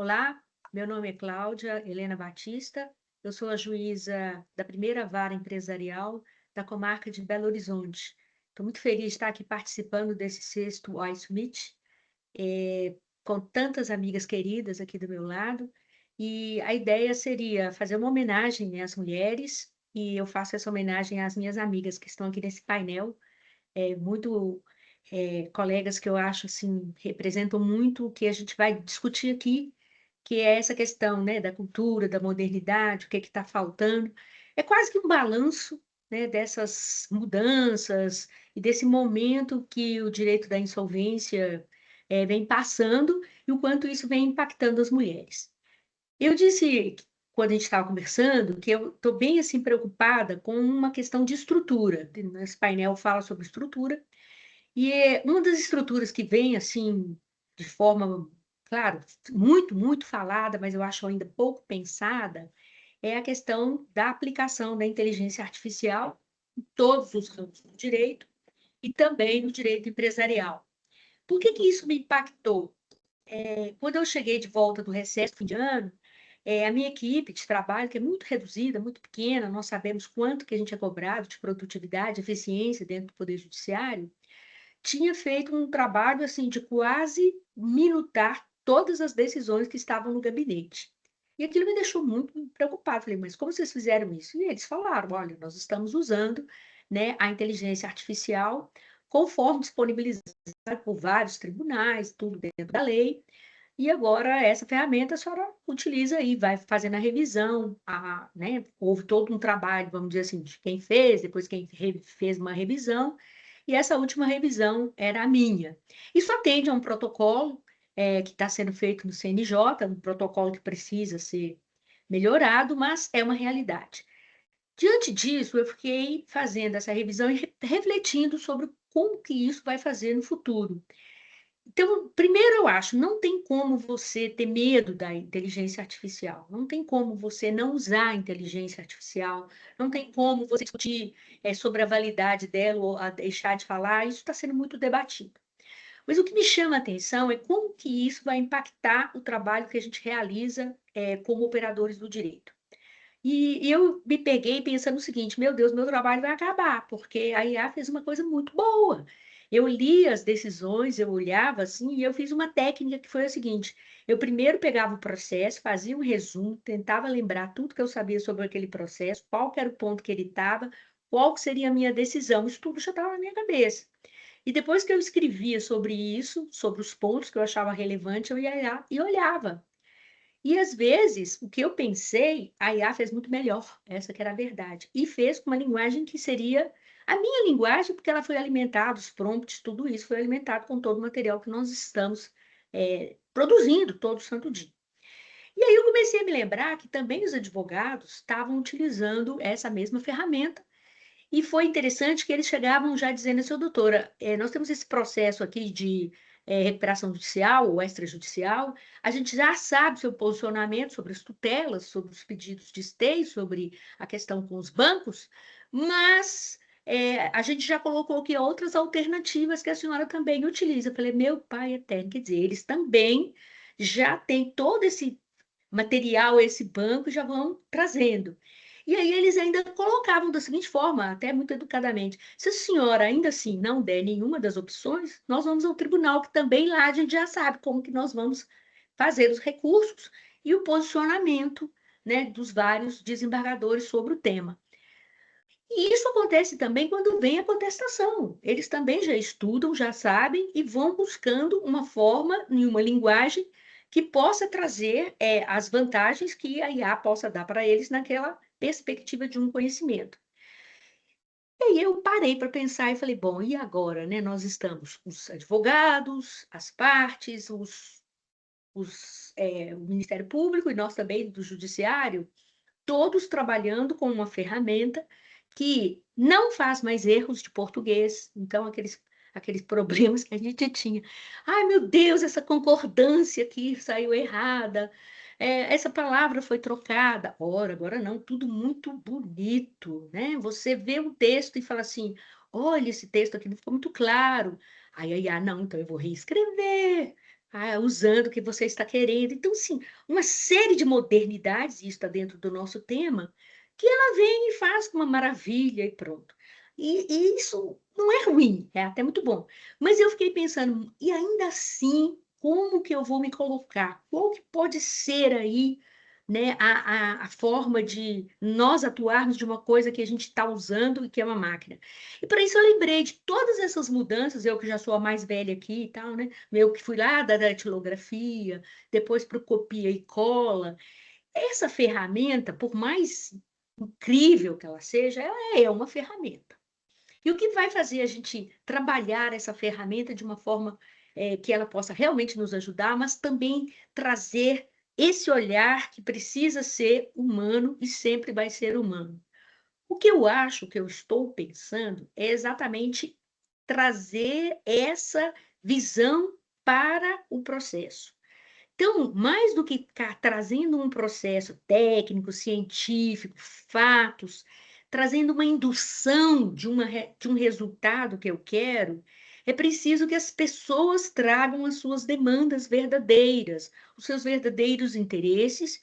Olá, meu nome é Cláudia Helena Batista, eu sou a juíza da primeira vara empresarial da comarca de Belo Horizonte. Estou muito feliz de estar aqui participando desse sexto iSummit, com tantas amigas queridas aqui do meu lado, e a ideia seria fazer uma homenagem, né, às mulheres, e eu faço essa homenagem às minhas amigas que estão aqui nesse painel, muito colegas que eu acho assim representam muito o que a gente vai discutir aqui, que é essa questão, né, da cultura, da modernidade, o que está faltando. É quase que um balanço, né, dessas mudanças e desse momento que o direito da insolvência vem passando e o quanto isso vem impactando as mulheres. Eu disse, quando a gente estava conversando, que eu estou bem assim preocupada com uma questão de estrutura. Nesse painel fala sobre estrutura, e uma das estruturas que vem, assim, de forma, claro, muito, muito falada, mas eu acho ainda pouco pensada, é a questão da aplicação da inteligência artificial em todos os campos do direito e também no direito empresarial. Por que que isso me impactou? Quando eu cheguei de volta do recesso fim de ano, a minha equipe de trabalho, que é muito reduzida, muito pequena, nós sabemos quanto que a gente é cobrado de produtividade, eficiência dentro do Poder Judiciário, tinha feito um trabalho assim de quase minutar todas as decisões que estavam no gabinete. E aquilo me deixou muito preocupada. Falei, mas como vocês fizeram isso? E eles falaram: olha, nós estamos usando, né, a inteligência artificial conforme disponibilizada por vários tribunais, tudo dentro da lei. E agora essa ferramenta a senhora utiliza aí, vai fazendo a revisão, né, houve todo um trabalho, vamos dizer assim, de quem fez, depois quem fez uma revisão, e essa última revisão era a minha. Isso atende a um protocolo que está sendo feito no CNJ, um protocolo que precisa ser melhorado, mas é uma realidade. Diante disso, eu fiquei fazendo essa revisão e refletindo sobre como que isso vai fazer no futuro. Então, primeiro eu acho, não tem como você ter medo da inteligência artificial, não tem como você não usar a inteligência artificial, não tem como você discutir sobre a validade dela ou a deixar de falar, isso está sendo muito debatido. Mas o que me chama a atenção é como que isso vai impactar o trabalho que a gente realiza como operadores do direito. E eu me peguei pensando o seguinte: meu Deus, meu trabalho vai acabar, porque a IA fez uma coisa muito boa. Eu li as decisões, eu olhava assim, e eu fiz uma técnica que foi a seguinte: eu primeiro pegava o processo, fazia um resumo, tentava lembrar tudo que eu sabia sobre aquele processo, qual que era o ponto que ele estava, qual que seria a minha decisão, isso tudo já estava na minha cabeça. E depois que eu escrevia sobre isso, sobre os pontos que eu achava relevante, eu ia lá e olhava. E às vezes, o que eu pensei, a IA fez muito melhor, essa que era a verdade. E fez com uma linguagem que seria a minha linguagem, porque ela foi alimentada, os prompts, tudo isso foi alimentado com todo o material que nós estamos produzindo todo santo dia. E aí eu comecei a me lembrar que também os advogados estavam utilizando essa mesma ferramenta e foi interessante que eles chegavam já dizendo assim: "Ô doutora, nós temos esse processo aqui de, recuperação judicial ou extrajudicial, a gente já sabe seu posicionamento sobre as tutelas, sobre os pedidos de stay, sobre a questão com os bancos, mas, a gente já colocou aqui outras alternativas que a senhora também utiliza". Eu falei: "Meu pai eterno", quer dizer, eles também já têm todo esse material, esse banco, já vão trazendo. E aí eles ainda colocavam da seguinte forma, até muito educadamente: se a senhora ainda assim não der nenhuma das opções, nós vamos ao tribunal, que também lá a gente já sabe como que nós vamos fazer os recursos e o posicionamento, né, dos vários desembargadores sobre o tema. E isso acontece também quando vem a contestação. Eles também já estudam, já sabem e vão buscando uma forma, em uma linguagem que possa trazer as vantagens que a IA possa dar para eles naquela perspectiva de um conhecimento. E aí eu parei para pensar e falei: bom, e agora, né? Nós estamos os advogados, as partes, o Ministério Público e nós também do Judiciário, todos trabalhando com uma ferramenta que não faz mais erros de português, então aqueles problemas que a gente tinha. "Ai, meu Deus, essa concordância aqui saiu errada, essa palavra foi trocada". Ora, agora não, tudo muito bonito, né. Você vê um texto e fala assim: "Olha, esse texto aqui não ficou muito claro". Aí a IA: "Não, então eu vou reescrever". usando o que você está querendo. Então, sim, uma série de modernidades, isso está dentro do nosso tema, que ela vem e faz com uma maravilha e pronto. E isso não é ruim, é até muito bom. Mas eu fiquei pensando, e ainda assim, como que eu vou me colocar? Qual que pode ser aí, né, a forma de nós atuarmos de uma coisa que a gente está usando e que é uma máquina? E para isso eu lembrei de todas essas mudanças, eu que já sou a mais velha aqui e tal, né? Eu que fui lá da datilografia, depois para o copia e cola. Essa ferramenta, por mais incrível que ela seja, ela é uma ferramenta. E o que vai fazer a gente trabalhar essa ferramenta de uma forma que ela possa realmente nos ajudar, mas também trazer esse olhar que precisa ser humano e sempre vai ser humano. O que eu acho, que eu estou pensando, é exatamente trazer essa visão para o processo. Então, mais do que ficar trazendo um processo técnico, científico, fatos, trazendo uma indução de um resultado que eu quero, é preciso que as pessoas tragam as suas demandas verdadeiras, os seus verdadeiros interesses,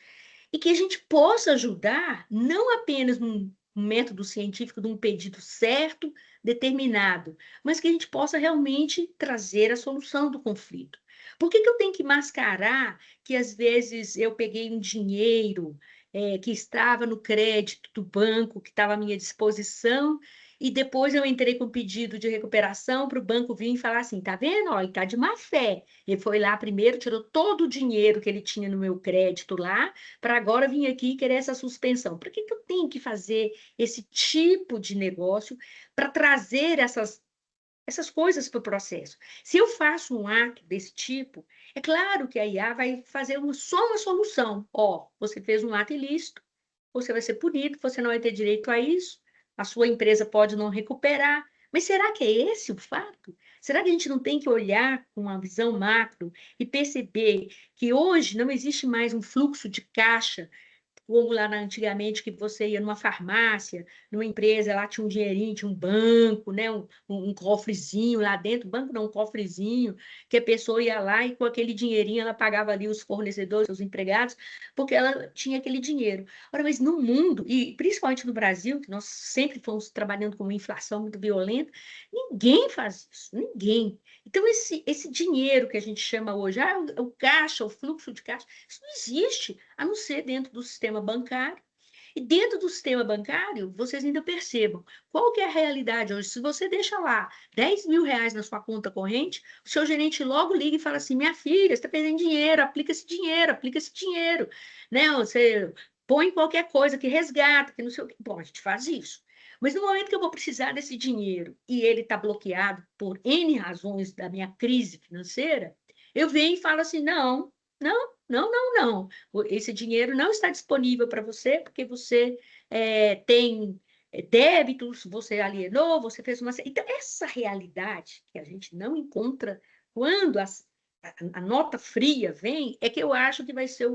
e que a gente possa ajudar, não apenas num método científico de um pedido certo, determinado, mas que a gente possa realmente trazer a solução do conflito. Por que que eu tenho que mascarar que às vezes eu peguei um dinheiro que estava no crédito do banco, que estava à minha disposição, e depois eu entrei com pedido de recuperação para o banco vir e falar assim, tá vendo? Ó, ele está de má fé. Ele foi lá primeiro, tirou todo o dinheiro que ele tinha no meu crédito lá, para agora vir aqui e querer essa suspensão. Por que que eu tenho que fazer esse tipo de negócio para trazer essas coisas para o processo? Se eu faço um ato desse tipo, é claro que a IA vai fazer só uma solução. Ó, você fez um ato ilícito, você vai ser punido, você não vai ter direito a isso, a sua empresa pode não recuperar. Mas será que é esse o fato? Será que a gente não tem que olhar com uma visão macro e perceber que hoje não existe mais um fluxo de caixa como lá antigamente, que você ia numa farmácia, numa empresa, lá tinha um dinheirinho, tinha um banco, né? Um cofrezinho lá dentro, banco não, um cofrezinho, que a pessoa ia lá e com aquele dinheirinho ela pagava ali os fornecedores, os empregados, porque ela tinha aquele dinheiro. Ora, mas no mundo, e principalmente no Brasil, que nós sempre fomos trabalhando com uma inflação muito violenta, ninguém faz isso, ninguém. Então, esse dinheiro que a gente chama hoje, o caixa, o fluxo de caixa, isso não existe, a não ser dentro do sistema bancário. E dentro do sistema bancário, vocês ainda percebam qual que é a realidade hoje. Se você deixa lá R$ 10.000 na sua conta corrente, o seu gerente logo liga e fala assim: minha filha, você está perdendo dinheiro, aplica esse dinheiro, aplica esse dinheiro. Né? Você põe qualquer coisa que resgata, que não sei o quê. Bom, a gente faz isso. Mas no momento que eu vou precisar desse dinheiro e ele está bloqueado por N razões da minha crise financeira, eu venho e falo assim: não, não, não, não, não. Esse dinheiro não está disponível para você porque você tem débitos, você alienou, você fez uma. Então, essa realidade que a gente não encontra quando a nota fria vem, é que eu acho que vai ser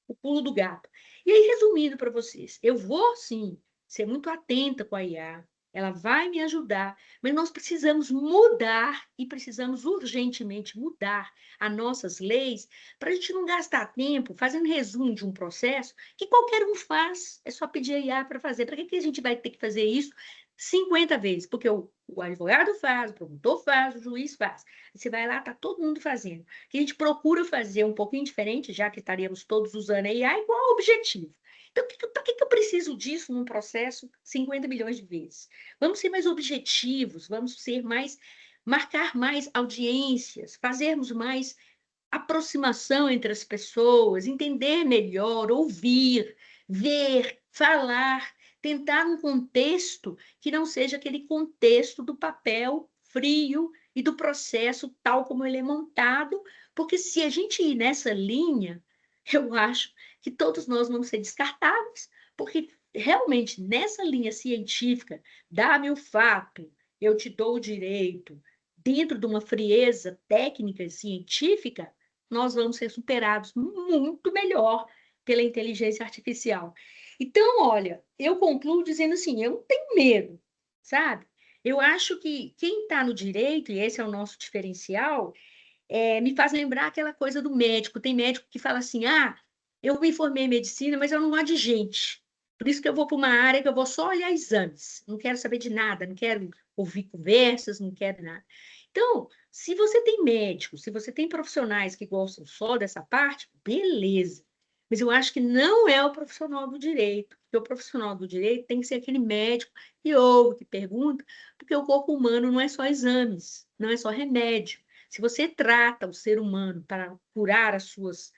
o pulo do gato. E aí, resumindo para vocês, eu vou sim ser muito atenta com a IA, ela vai me ajudar, mas nós precisamos mudar e precisamos urgentemente mudar as nossas leis para a gente não gastar tempo fazendo resumo de um processo que qualquer um faz, é só pedir a IA para fazer. Para que que a gente vai ter que fazer isso 50 vezes? Porque o advogado faz, o promotor faz, o juiz faz. Você vai lá, está todo mundo fazendo. Que a gente procura fazer um pouquinho diferente, já que estaríamos todos usando a IA, igual ao objetivo. Então, para que eu preciso disso num processo 50 milhões de vezes? Vamos ser mais objetivos, vamos ser mais, marcar mais audiências, fazermos mais aproximação entre as pessoas, entender melhor, ouvir, ver, falar, tentar um contexto que não seja aquele contexto do papel frio e do processo tal como ele é montado, porque se a gente ir nessa linha, eu acho que todos nós vamos ser descartáveis, porque realmente nessa linha científica, dá-me o fato, eu te dou o direito, dentro de uma frieza técnica e científica, nós vamos ser superados muito melhor pela inteligência artificial. Então, olha, eu concluo dizendo assim, eu não tenho medo, sabe? Eu acho que quem está no direito, e esse é o nosso diferencial, me faz lembrar aquela coisa do médico. Tem médico que fala assim: ah, eu me formei em medicina, mas eu não gosto de gente. Por isso que eu vou para uma área que eu vou só olhar exames. Não quero saber de nada, não quero ouvir conversas, não quero nada. Então, se você tem médico, se você tem profissionais que gostam só dessa parte, beleza. Mas eu acho que não é o profissional do direito. Porque o profissional do direito tem que ser aquele médico que ouve, que pergunta, porque o corpo humano não é só exames, não é só remédio. Se você trata o ser humano para curar as suas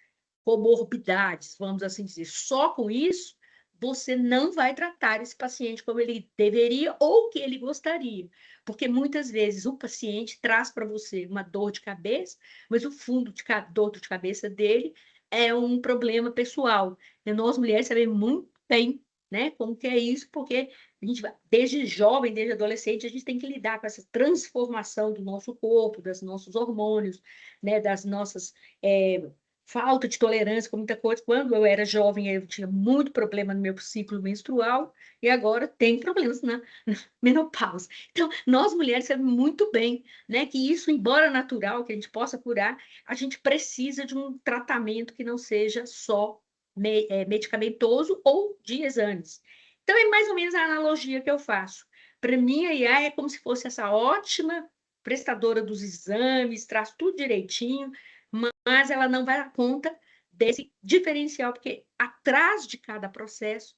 comorbidades, vamos assim dizer, só com isso, você não vai tratar esse paciente como ele deveria ou que ele gostaria. Porque muitas vezes o paciente traz para você uma dor de cabeça, mas o fundo de dor de cabeça dele é um problema pessoal. E nós mulheres sabemos muito bem, né, como que é isso, porque a gente desde jovem, desde adolescente, a gente tem que lidar com essa transformação do nosso corpo, dos nossos hormônios, né, das nossas falta de tolerância com muita coisa. Quando eu era jovem, eu tinha muito problema no meu ciclo menstrual e agora tem problemas na menopausa. Então, nós mulheres sabemos muito bem, né, que isso, embora natural, que a gente possa curar, a gente precisa de um tratamento que não seja só medicamentoso ou de exames. Então, é mais ou menos a analogia que eu faço. Para mim, a IA é como se fosse essa ótima prestadora dos exames, traz tudo direitinho, mas ela não vai dar conta desse diferencial, porque atrás de cada processo,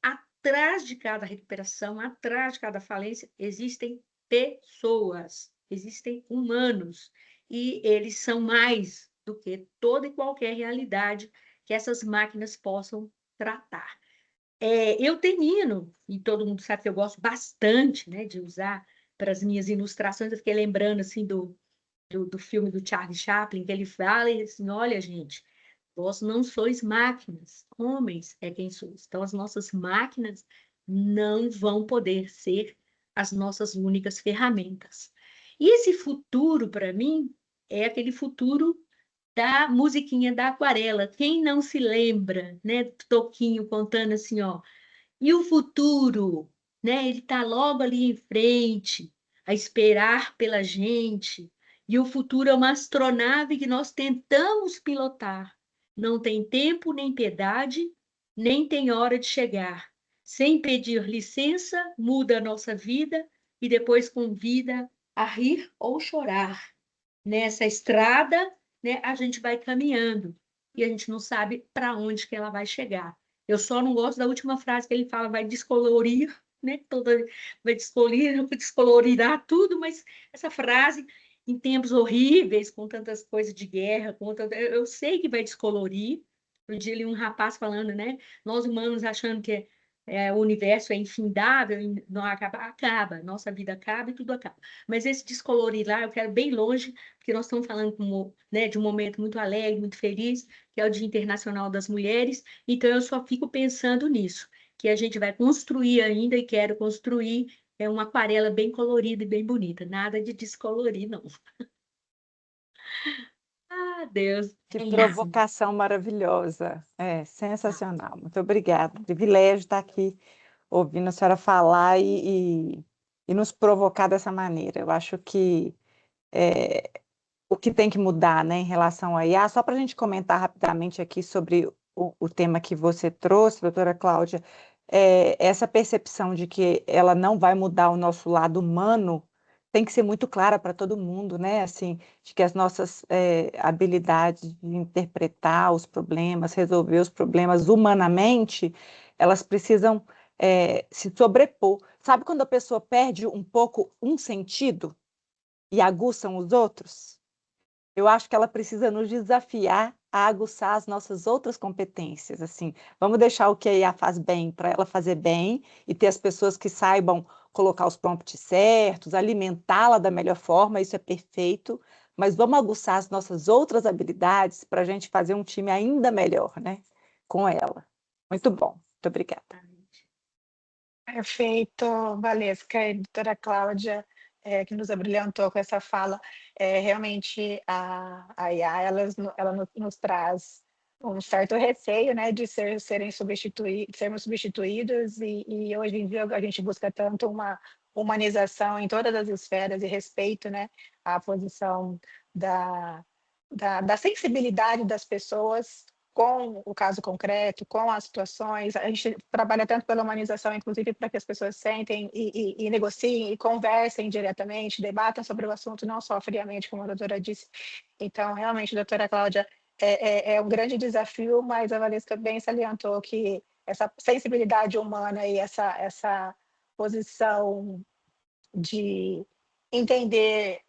atrás de cada recuperação, atrás de cada falência, existem pessoas, existem humanos, e eles são mais do que toda e qualquer realidade que essas máquinas possam tratar. Eu termino, e todo mundo sabe que eu gosto bastante, né, de usar para as minhas ilustrações. Eu fiquei lembrando assim do filme do Charlie Chaplin, que ele fala assim: olha, gente, vós não sois máquinas, homens é quem sois. Então, as nossas máquinas não vão poder ser as nossas únicas ferramentas. E esse futuro, para mim, é aquele futuro da musiquinha da aquarela. Quem não se lembra, né, do Toquinho contando assim, ó, e o futuro, né? Ele está logo ali em frente, a esperar pela gente. E o futuro é uma astronave que nós tentamos pilotar. Não tem tempo nem piedade, nem tem hora de chegar. Sem pedir licença, muda a nossa vida e depois convida a rir ou chorar. Nessa estrada, né, a gente vai caminhando e a gente não sabe para onde que ela vai chegar. Eu só não gosto da última frase que ele fala, vai descolorir, né? Vai descolorir, descolorirá tudo, mas essa frase, em tempos horríveis, com tantas coisas de guerra, eu sei que vai descolorir. Um dia ali um rapaz falando, né? Nós humanos achando que o universo é infindável, não acaba, acaba, nossa vida acaba e tudo acaba. Mas esse descolorir lá, eu quero bem longe, porque nós estamos falando né, de um momento muito alegre, muito feliz, que é o Dia Internacional das Mulheres. Então, eu só fico pensando nisso, que a gente vai construir ainda e quero construir uma aquarela bem colorida e bem bonita. Nada de descolorir, não. Ah, Deus, Que é isso. provocação maravilhosa. É sensacional. Muito obrigada. Privilégio estar aqui ouvindo a senhora falar e nos provocar dessa maneira. Eu acho que o que tem que mudar, né, em relação a IA, só para a gente comentar rapidamente aqui sobre o tema que você trouxe, doutora Cláudia, essa percepção de que ela não vai mudar o nosso lado humano tem que ser muito clara para todo mundo, né? Assim, de que as nossas habilidades de interpretar os problemas, resolver os problemas humanamente, elas precisam se sobrepor. Sabe quando a pessoa perde um pouco um sentido e aguçam os outros? Eu acho que ela precisa nos desafiar a aguçar as nossas outras competências, assim. Vamos deixar o que a IA faz bem para ela fazer bem e ter as pessoas que saibam colocar os prompts certos, alimentá-la da melhor forma, isso é perfeito, mas vamos aguçar as nossas outras habilidades para a gente fazer um time ainda melhor, né? Com ela. Muito bom. Muito obrigada. Perfeito, Valesca e doutora Cláudia, que nos abrilhantou com essa fala. Realmente, a IA, nos traz um certo receio, né, de sermos substituídos, e hoje em dia a gente busca tanto uma humanização em todas as esferas e respeito, né, à posição da sensibilidade das pessoas com o caso concreto, com as situações. A gente trabalha tanto pela humanização, inclusive, para que as pessoas sentem e negociem e conversem diretamente, debatam sobre o assunto, não só friamente, como a doutora disse. Então, realmente, doutora Cláudia, é um grande desafio, mas a Valesca bem salientou que essa sensibilidade humana e essa posição de entender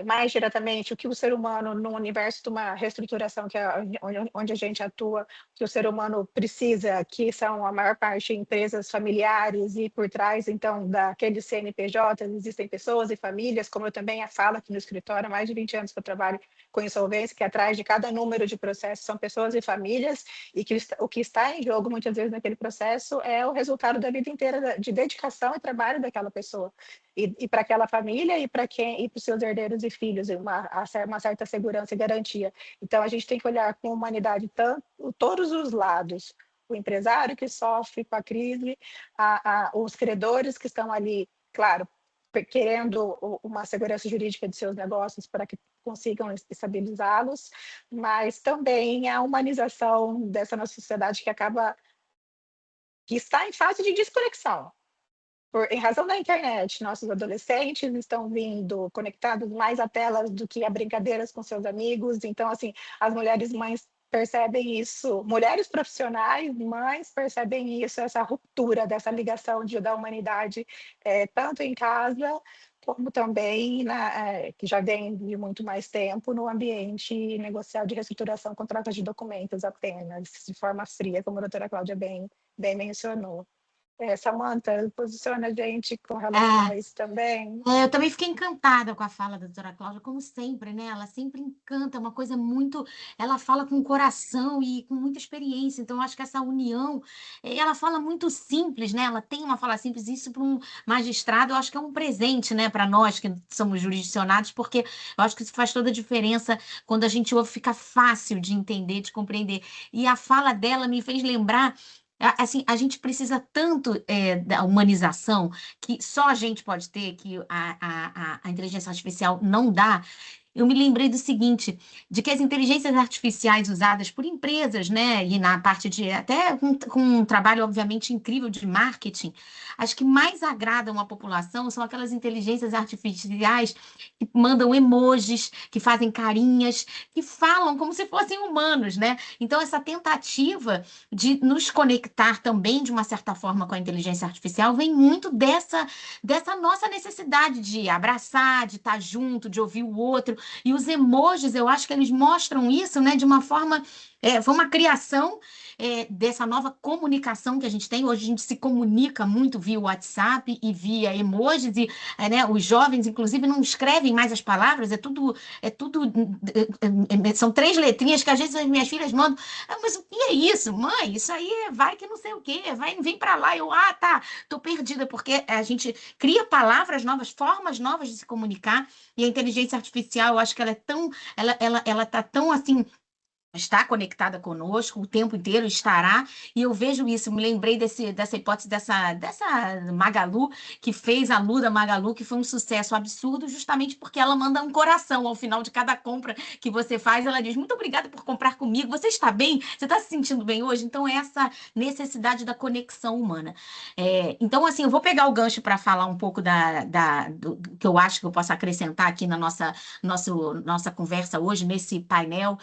mais diretamente o que o ser humano, no universo de uma reestruturação que é onde a gente atua, que o ser humano precisa, que são a maior parte empresas familiares, e por trás, então, daqueles CNPJs, existem pessoas e famílias, como eu também falo aqui no escritório, há mais de 20 anos que eu trabalho com insolvência, que atrás de cada número de processos são pessoas e famílias, e que o que está em jogo, muitas vezes, naquele processo é o resultado da vida inteira de dedicação e trabalho daquela pessoa. E para aquela família e para os seus herdeiros e filhos, uma certa segurança e garantia. Então, a gente tem que olhar com humanidade todos os lados. O empresário que sofre com a crise, os credores que estão ali, claro, querendo uma segurança jurídica de seus negócios para que consigam estabilizá-los, mas também a humanização dessa nossa sociedade que está em fase de desconexão. Em razão da internet, nossos adolescentes estão vindo conectados mais a telas do que a brincadeiras com seus amigos. Então, assim, as mulheres mães percebem isso, mulheres profissionais, mães percebem isso, essa ruptura dessa ligação da humanidade, tanto em casa como também, que já vem de muito mais tempo, no ambiente negocial de reestruturação com troca de documentos apenas, de forma fria, como a doutora Cláudia bem mencionou. Samantha, posiciona a gente com relação a isso também. Eu também fiquei encantada com a fala da doutora Cláudia, como sempre, né? Ela sempre encanta, uma coisa muito. Ela fala com coração e com muita experiência, então acho que essa união, ela fala muito simples, né? Ela tem uma fala simples, isso para um magistrado, eu acho que é um presente, né, para nós que somos jurisdicionados, porque eu acho que isso faz toda a diferença quando a gente ouve, fica fácil de entender, de compreender. E a fala dela me fez lembrar. Assim, a gente precisa tanto da humanização que só a gente pode ter, que a inteligência artificial não dá. Eu me lembrei do seguinte, de que as inteligências artificiais usadas por empresas, né, e na parte de, até com um trabalho, obviamente, incrível de marketing, as que mais agradam a população são aquelas inteligências artificiais que mandam emojis, que fazem carinhas, que falam como se fossem humanos, né? Então, essa tentativa de nos conectar também, de uma certa forma, com a inteligência artificial, vem muito dessa nossa necessidade de abraçar, de estar junto, de ouvir o outro. E os emojis, eu acho que eles mostram isso, né, de uma forma... foi uma criação dessa nova comunicação que a gente tem. Hoje a gente se comunica muito via WhatsApp e via emojis, e né, os jovens, inclusive, não escrevem mais as palavras, são 3 letrinhas que às vezes as minhas filhas mandam. Mas o que é isso, mãe? Isso aí vai que não sei o quê, vem para lá. Eu, tá, tô perdida, porque a gente cria palavras novas, formas novas de se comunicar, e a inteligência artificial, eu acho que ela é tão, ela tá tão assim, está conectada conosco o tempo inteiro, estará, e eu vejo isso, me lembrei dessa hipótese dessa Magalu, que fez a Lu da Magalu, que foi um sucesso absurdo, justamente porque ela manda um coração ao final de cada compra que você faz, ela diz, muito obrigada por comprar comigo, você está bem? Você está se sentindo bem hoje? Então, essa necessidade da conexão humana. Então, assim, eu vou pegar o gancho para falar um pouco do que eu acho que eu posso acrescentar aqui na nossa conversa hoje, nesse painel.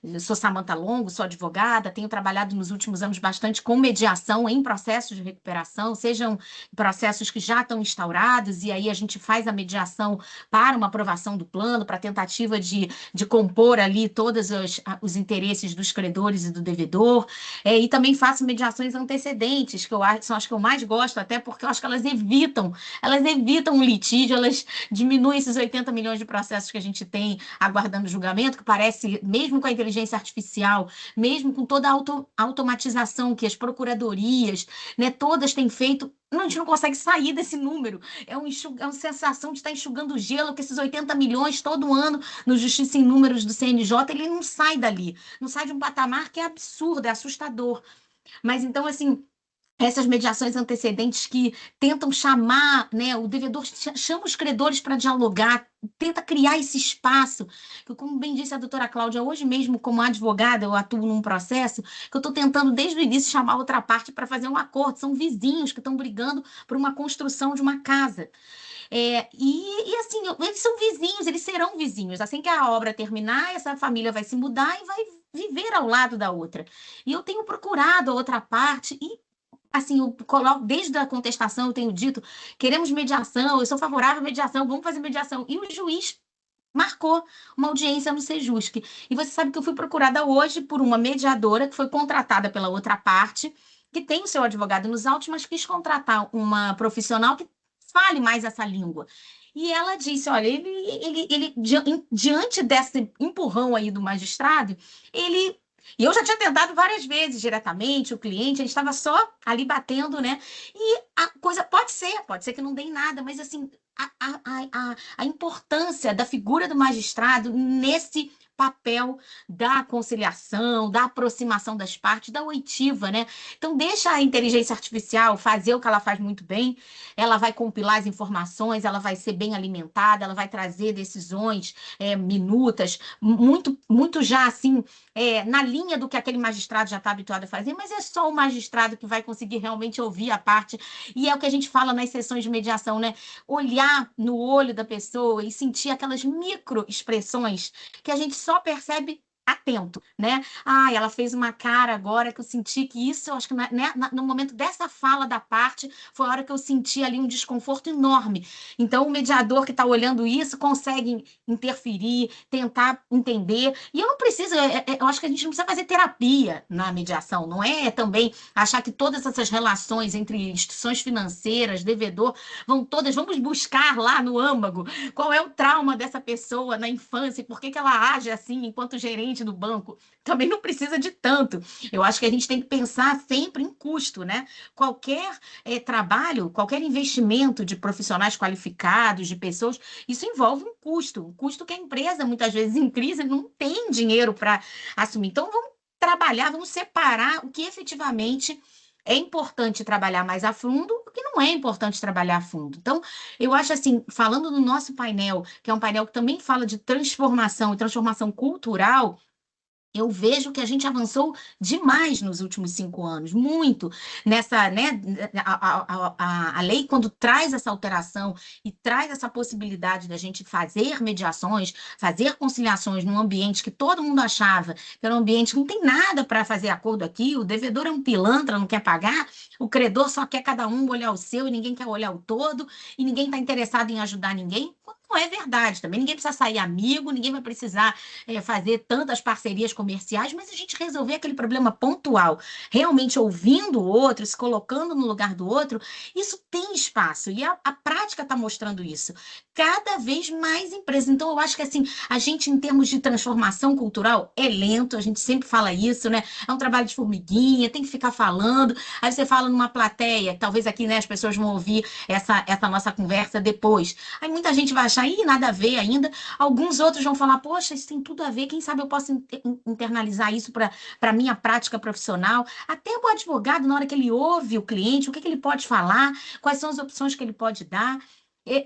Eu sou Samantha Longo, sou advogada, tenho trabalhado nos últimos anos bastante com mediação em processos de recuperação, sejam processos que já estão instaurados, e aí a gente faz a mediação para uma aprovação do plano, para a tentativa de compor ali todos os interesses dos credores e do devedor, e também faço mediações antecedentes, que são as que eu mais gosto, até porque eu acho que elas evitam o litígio, elas diminuem esses 80 milhões de processos que a gente tem aguardando julgamento, que parece, mesmo com a inteligência artificial, mesmo com toda a automatização que as procuradorias, né, todas têm feito, a gente não consegue sair desse número. É uma sensação de estar enxugando gelo, que esses 80 milhões todo ano no Justiça em Números do CNJ, ele não sai dali, não sai de um patamar que é absurdo, é assustador. Mas então, assim, essas mediações antecedentes que tentam chamar, né, o devedor chama os credores para dialogar, tenta criar esse espaço. Como bem disse a doutora Cláudia, hoje mesmo, como advogada, eu atuo num processo que eu estou tentando, desde o início, chamar outra parte para fazer um acordo. São vizinhos que estão brigando por uma construção de uma casa. Assim, eles são vizinhos, eles serão vizinhos. Assim que a obra terminar, essa família vai se mudar e vai viver ao lado da outra. E eu tenho procurado a outra parte e assim, eu coloco, desde a contestação, eu tenho dito, queremos mediação, eu sou favorável à mediação, vamos fazer mediação. E o juiz marcou uma audiência no Sejusc. E você sabe que eu fui procurada hoje por uma mediadora que foi contratada pela outra parte, que tem o seu advogado nos autos, mas quis contratar uma profissional que fale mais essa língua. E ela disse, olha, ele diante desse empurrão aí do magistrado, e eu já tinha tentado várias vezes diretamente, o cliente, ele estava só ali batendo, né? E a coisa pode ser que não dê em nada, mas assim, a importância da figura do magistrado nesse papel da conciliação, da aproximação das partes, da oitiva, né? Então, deixa a inteligência artificial fazer o que ela faz muito bem, ela vai compilar as informações, ela vai ser bem alimentada, ela vai trazer decisões minutas, muito já assim, na linha do que aquele magistrado já está habituado a fazer, mas é só o magistrado que vai conseguir realmente ouvir a parte, e é o que a gente fala nas sessões de mediação, né? Olhar no olho da pessoa e sentir aquelas microexpressões que a gente só percebe atento, né? Ela fez uma cara agora que eu senti que isso, eu acho que no momento dessa fala da parte, foi a hora que eu senti ali um desconforto enorme. Então, o mediador que está olhando isso consegue interferir, tentar entender. E eu não preciso, eu acho que a gente não precisa fazer terapia na mediação, não é também achar que todas essas relações entre instituições financeiras, devedor, vamos buscar lá no âmago qual é o trauma dessa pessoa na infância, por que ela age assim enquanto gerente do banco. Também não precisa de tanto. Eu acho que a gente tem que pensar sempre em custo, né? Qualquer trabalho, qualquer investimento de profissionais qualificados, de pessoas, isso envolve um custo que a empresa, muitas vezes em crise, não tem dinheiro para assumir. Então, vamos trabalhar, vamos separar o que efetivamente é importante trabalhar mais a fundo, o que não é importante trabalhar a fundo. Então, eu acho assim, falando no nosso painel, que é um painel que também fala de transformação e transformação cultural, eu vejo que a gente avançou demais nos últimos 5 anos, muito nessa, né? A lei, quando traz essa alteração e traz essa possibilidade da gente fazer mediações, fazer conciliações num ambiente que todo mundo achava que era um ambiente que não tem nada para fazer acordo aqui, o devedor é um pilantra, não quer pagar, o credor só quer cada um olhar o seu e ninguém quer olhar o todo, e ninguém está interessado em ajudar ninguém. Não é verdade também, ninguém precisa sair amigo, ninguém vai precisar fazer tantas parcerias comerciais, mas a gente resolver aquele problema pontual, realmente ouvindo o outro, se colocando no lugar do outro, isso tem espaço, e a prática está mostrando isso. Cada vez mais empresas. Então, eu acho que assim, a gente, em termos de transformação cultural, é lento, a gente sempre fala isso, né? É um trabalho de formiguinha, tem que ficar falando, aí você fala numa plateia, talvez aqui, né, as pessoas vão ouvir essa nossa conversa depois. Aí muita gente vai achar, nada a ver ainda. Alguns outros vão falar, poxa, isso tem tudo a ver, quem sabe eu posso internalizar isso para a minha prática profissional. Até o advogado, na hora que ele ouve o cliente, o que ele pode falar, quais são as opções que ele pode dar.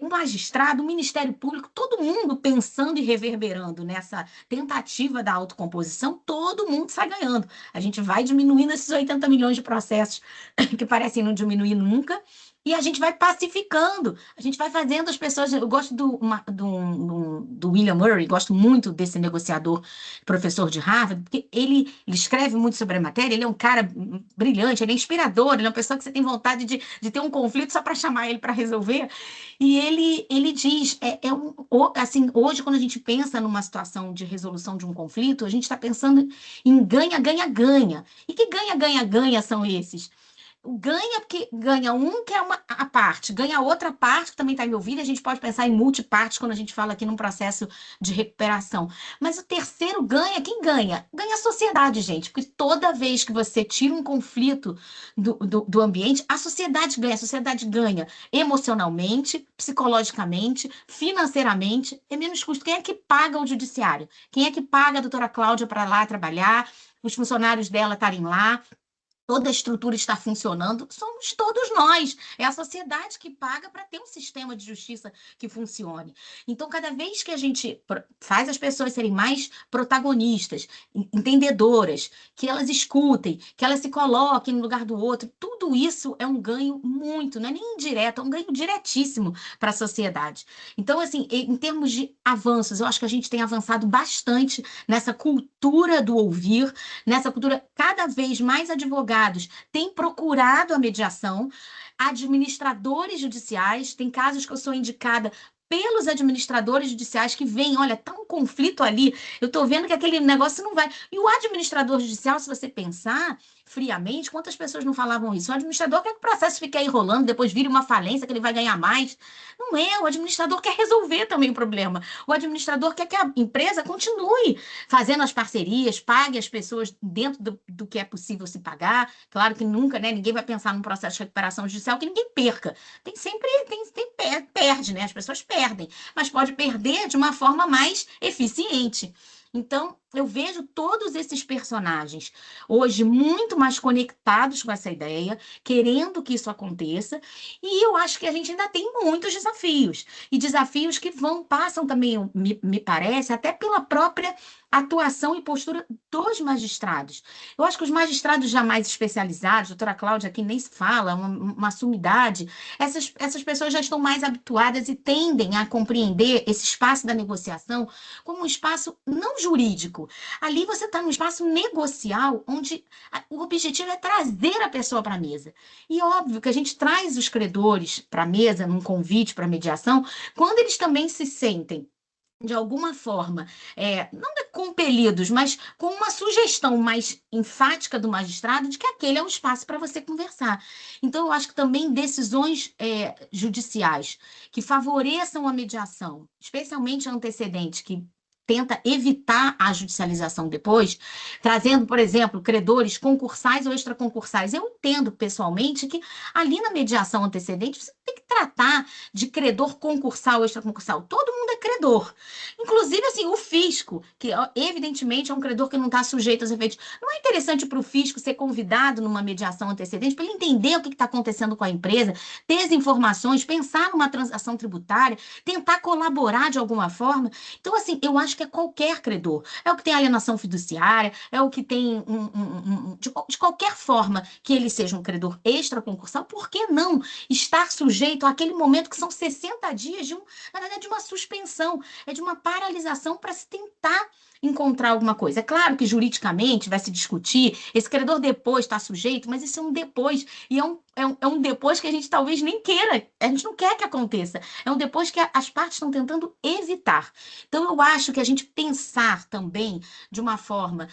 O magistrado, o Ministério Público, todo mundo pensando e reverberando nessa tentativa da autocomposição, todo mundo sai ganhando. A gente vai diminuindo esses 80 milhões de processos que parecem não diminuir nunca, e a gente vai pacificando, a gente vai fazendo as pessoas. Eu gosto do William Murray, gosto muito desse negociador, professor de Harvard, porque ele escreve muito sobre a matéria, ele é um cara brilhante, ele é inspirador, ele é uma pessoa que você tem vontade de ter um conflito só para chamar ele para resolver. E ele diz, assim, hoje, quando a gente pensa numa situação de resolução de um conflito, a gente está pensando em ganha, ganha, ganha. E que ganha, ganha, ganha são esses? Ganha porque ganha um, que é a parte, ganha outra parte, que também está envolvida, a gente pode pensar em multipartes quando a gente fala aqui num processo de recuperação. Mas o terceiro ganha, quem ganha? Ganha a sociedade, gente, porque toda vez que você tira um conflito do ambiente, a sociedade ganha emocionalmente, psicologicamente, financeiramente, é menos custo. Quem é que paga o judiciário? Quem é que paga a doutora Cláudia para lá trabalhar, os funcionários dela estarem lá? toda a estrutura está funcionando, somos todos nós. É a sociedade que paga para ter um sistema de justiça que funcione. Então, cada vez que a gente faz as pessoas serem mais protagonistas, entendedoras, que elas escutem, que elas se coloquem no lugar do outro, tudo isso é um ganho muito, não é nem indireto, é um ganho diretíssimo para a sociedade. Então, assim, em termos de avanços, eu acho que a gente tem avançado bastante nessa cultura do ouvir, nessa cultura, cada vez mais advogados têm procurado a mediação, administradores judiciais, tem casos que eu sou indicada pelos administradores judiciais que veem, olha, tá um conflito ali, eu tô vendo que aquele negócio não vai. E o administrador judicial, se você pensar friamente, quantas pessoas não falavam isso? O administrador quer que o processo fique aí rolando, depois vire uma falência, que ele vai ganhar mais. Não é, o administrador quer resolver também o problema. O administrador quer que a empresa continue fazendo as parcerias, pague as pessoas dentro do que é possível se pagar. Claro que nunca, né? Ninguém vai pensar num processo de recuperação judicial que ninguém perca. Tem sempre, perde, né? As pessoas perdem, mas pode perder de uma forma mais eficiente. Então, eu vejo todos esses personagens hoje muito mais conectados com essa ideia, querendo que isso aconteça, e eu acho que a gente ainda tem muitos desafios, e desafios que passam também, me parece, até pela própria atuação e postura dos magistrados. Eu acho que os magistrados já mais especializados, a doutora Cláudia aqui nem se fala, uma sumidade, essas pessoas já estão mais habituadas e tendem a compreender esse espaço da negociação como um espaço não jurídico. Ali você está num espaço negocial, onde o objetivo é trazer a pessoa para a mesa. E óbvio que a gente traz os credores para a mesa, num convite para mediação, quando eles também se sentem de alguma forma, não compelidos, mas com uma sugestão mais enfática do magistrado de que aquele é um espaço para você conversar. Então, eu acho que também decisões judiciais que favoreçam a mediação, especialmente a antecedente, que tenta evitar a judicialização depois, trazendo, por exemplo, credores concursais ou extraconcursais. Eu entendo pessoalmente que ali na mediação antecedente você tem que tratar de credor concursal ou extraconcursal. Todo mundo é credor. Inclusive, assim, o fisco, que evidentemente é um credor que não está sujeito aos efeitos. Não é interessante para o fisco ser convidado numa mediação antecedente para ele entender o que está acontecendo com a empresa, ter as informações, pensar numa transação tributária, tentar colaborar de alguma forma? Então, assim, eu acho que é qualquer credor. É o que tem alienação fiduciária, é o que tem de qualquer forma que ele seja um credor extraconcursal, por que não estar sujeito àquele momento que são 60 dias na verdade, de uma suspensão, de uma paralisação para se tentar encontrar alguma coisa. É claro que juridicamente vai se discutir, esse credor depois está sujeito, mas isso é um depois, e é um depois que a gente talvez nem queira, a gente não quer que aconteça, é um depois que as partes estão tentando evitar. Então, eu acho que a gente pensar também de uma forma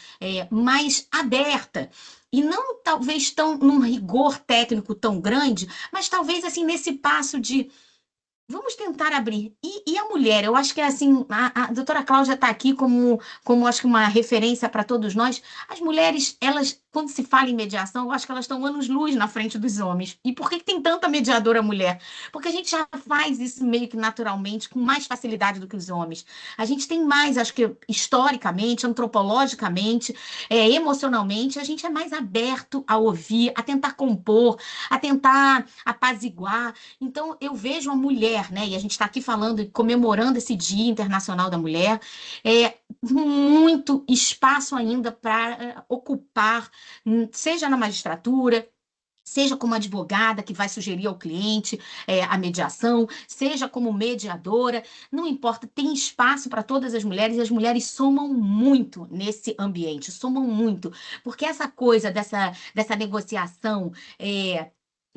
mais aberta, e não talvez num rigor técnico tão grande, mas talvez assim nesse passo de vamos tentar abrir. E a mulher, eu acho que assim, a doutora Cláudia está aqui como acho que uma referência para todos nós. As mulheres, elas, quando se fala em mediação, eu acho que elas estão anos-luz na frente dos homens. E por que tem tanta mediadora mulher? Porque a gente já faz isso meio que naturalmente, com mais facilidade do que os homens. A gente tem mais, acho que historicamente, antropologicamente, emocionalmente, a gente é mais aberto a ouvir, a tentar compor, a tentar apaziguar. Então, eu vejo a mulher, né? E a gente está aqui falando e comemorando esse Dia Internacional da Mulher, muito espaço ainda para ocupar, seja na magistratura, seja como advogada que vai sugerir ao cliente a mediação, seja como mediadora, não importa, tem espaço para todas as mulheres e as mulheres somam muito nesse ambiente, somam muito, porque essa coisa dessa negociação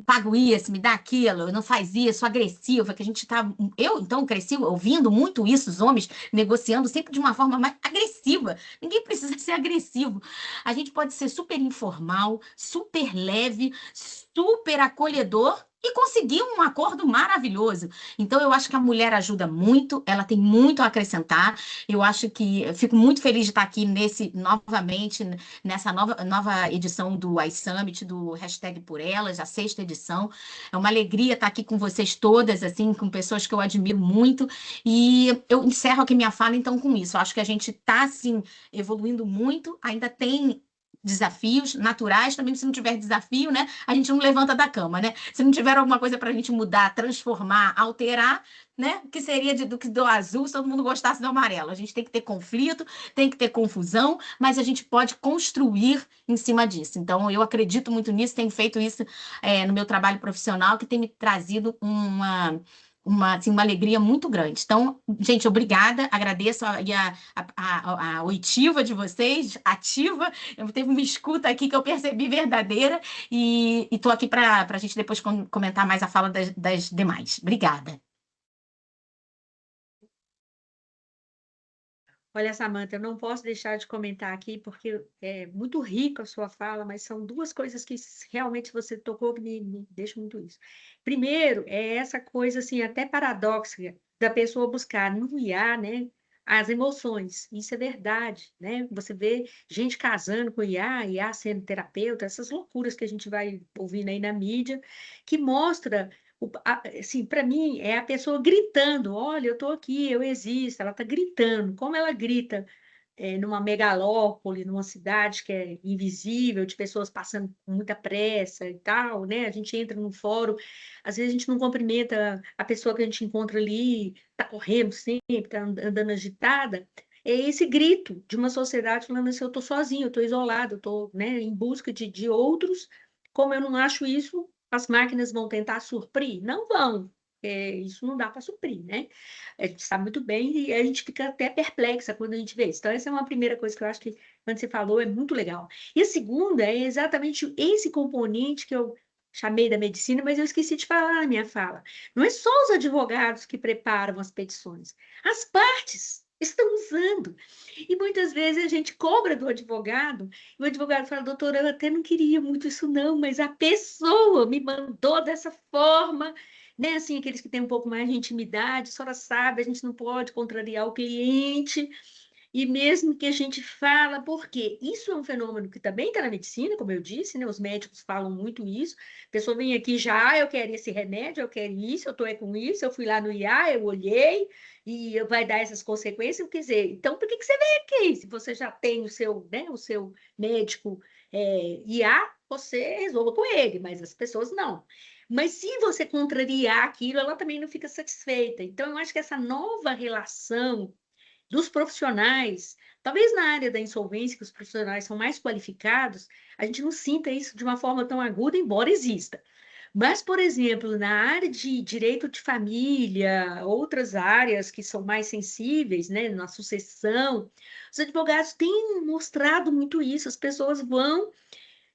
pago isso, me dá aquilo, não faz isso, agressiva, que a gente tá... Eu, então, cresci ouvindo muito isso, os homens negociando sempre de uma forma mais agressiva. Ninguém precisa ser agressivo. A gente pode ser super informal, super leve, super acolhedor e conseguir um acordo maravilhoso. Então, eu acho que a mulher ajuda muito, ela tem muito a acrescentar. Eu acho que... Eu fico muito feliz de estar aqui novamente, nessa nova edição do iSummit, do Hashtag Por Elas, a 6ª edição. É uma alegria estar aqui com vocês todas, assim, com pessoas que eu admiro muito. E eu encerro aqui minha fala, então, com isso. Eu acho que a gente está, assim, evoluindo muito, ainda tem desafios naturais, também se não tiver desafio, né, a gente não levanta da cama, né? Se não tiver alguma coisa para a gente mudar, transformar, alterar, né? O que seria do azul se todo mundo gostasse do amarelo? A gente tem que ter conflito, tem que ter confusão, mas a gente pode construir em cima disso. Então, eu acredito muito nisso, tenho feito isso no meu trabalho profissional, que tem me trazido assim, uma alegria muito grande. Então, gente, obrigada, agradeço a oitiva de vocês, ativa, teve uma escuta aqui que eu percebi verdadeira, e estou aqui para a gente depois comentar mais a fala das demais. Obrigada. Olha, Samantha, eu não posso deixar de comentar aqui, porque é muito rica a sua fala, mas são duas coisas que realmente você tocou que me deixam muito isso. Primeiro, é essa coisa, assim, até paradoxa, da pessoa buscar no IA, né, as emoções. Isso é verdade, né? Você vê gente casando com IA sendo terapeuta, essas loucuras que a gente vai ouvindo aí na mídia, que mostra assim, para mim, é a pessoa gritando: olha, eu estou aqui, eu existo. Ela está gritando. Como ela grita numa megalópole, numa cidade que é invisível, de pessoas passando com muita pressa e tal, né? A gente entra num fórum, às vezes a gente não cumprimenta a pessoa que a gente encontra ali, está correndo sempre, está andando agitada. É esse grito de uma sociedade falando assim: eu estou sozinho, eu estou isolado, eu estou, né, em busca de outros. Como eu não acho isso, as máquinas vão tentar suprir? Não vão. Isso não dá para suprir, né? A gente sabe muito bem e a gente fica até perplexa quando a gente vê isso. Então, essa é uma primeira coisa que eu acho que, quando você falou, é muito legal. E a segunda é exatamente esse componente que eu chamei da medicina, mas eu esqueci de falar na minha fala. Não é só os advogados que preparam as petições, as partes estão usando. E muitas vezes a gente cobra do advogado, e o advogado fala: doutora, eu até não queria muito isso, não, mas a pessoa me mandou dessa forma, né? Assim, aqueles que têm um pouco mais de intimidade, a senhora sabe, a gente não pode contrariar o cliente, e mesmo que a gente fala, porque isso é um fenômeno que também está na medicina, como eu disse, né? Os médicos falam muito isso. A pessoa vem aqui já: eu quero esse remédio, eu quero isso, eu estou com isso, eu fui lá no IA, eu olhei, e vai dar essas consequências. Quer dizer, então por que você vem aqui? Se você já tem o seu, né, o seu médico IA, você resolva com ele, mas as pessoas não. Mas se você contrariar aquilo, ela também não fica satisfeita. Então, eu acho que essa nova relação dos profissionais, talvez na área da insolvência, que os profissionais são mais qualificados, a gente não sinta isso de uma forma tão aguda, embora exista. Mas, por exemplo, na área de direito de família, outras áreas que são mais sensíveis, né, na sucessão, os advogados têm mostrado muito isso. As pessoas vão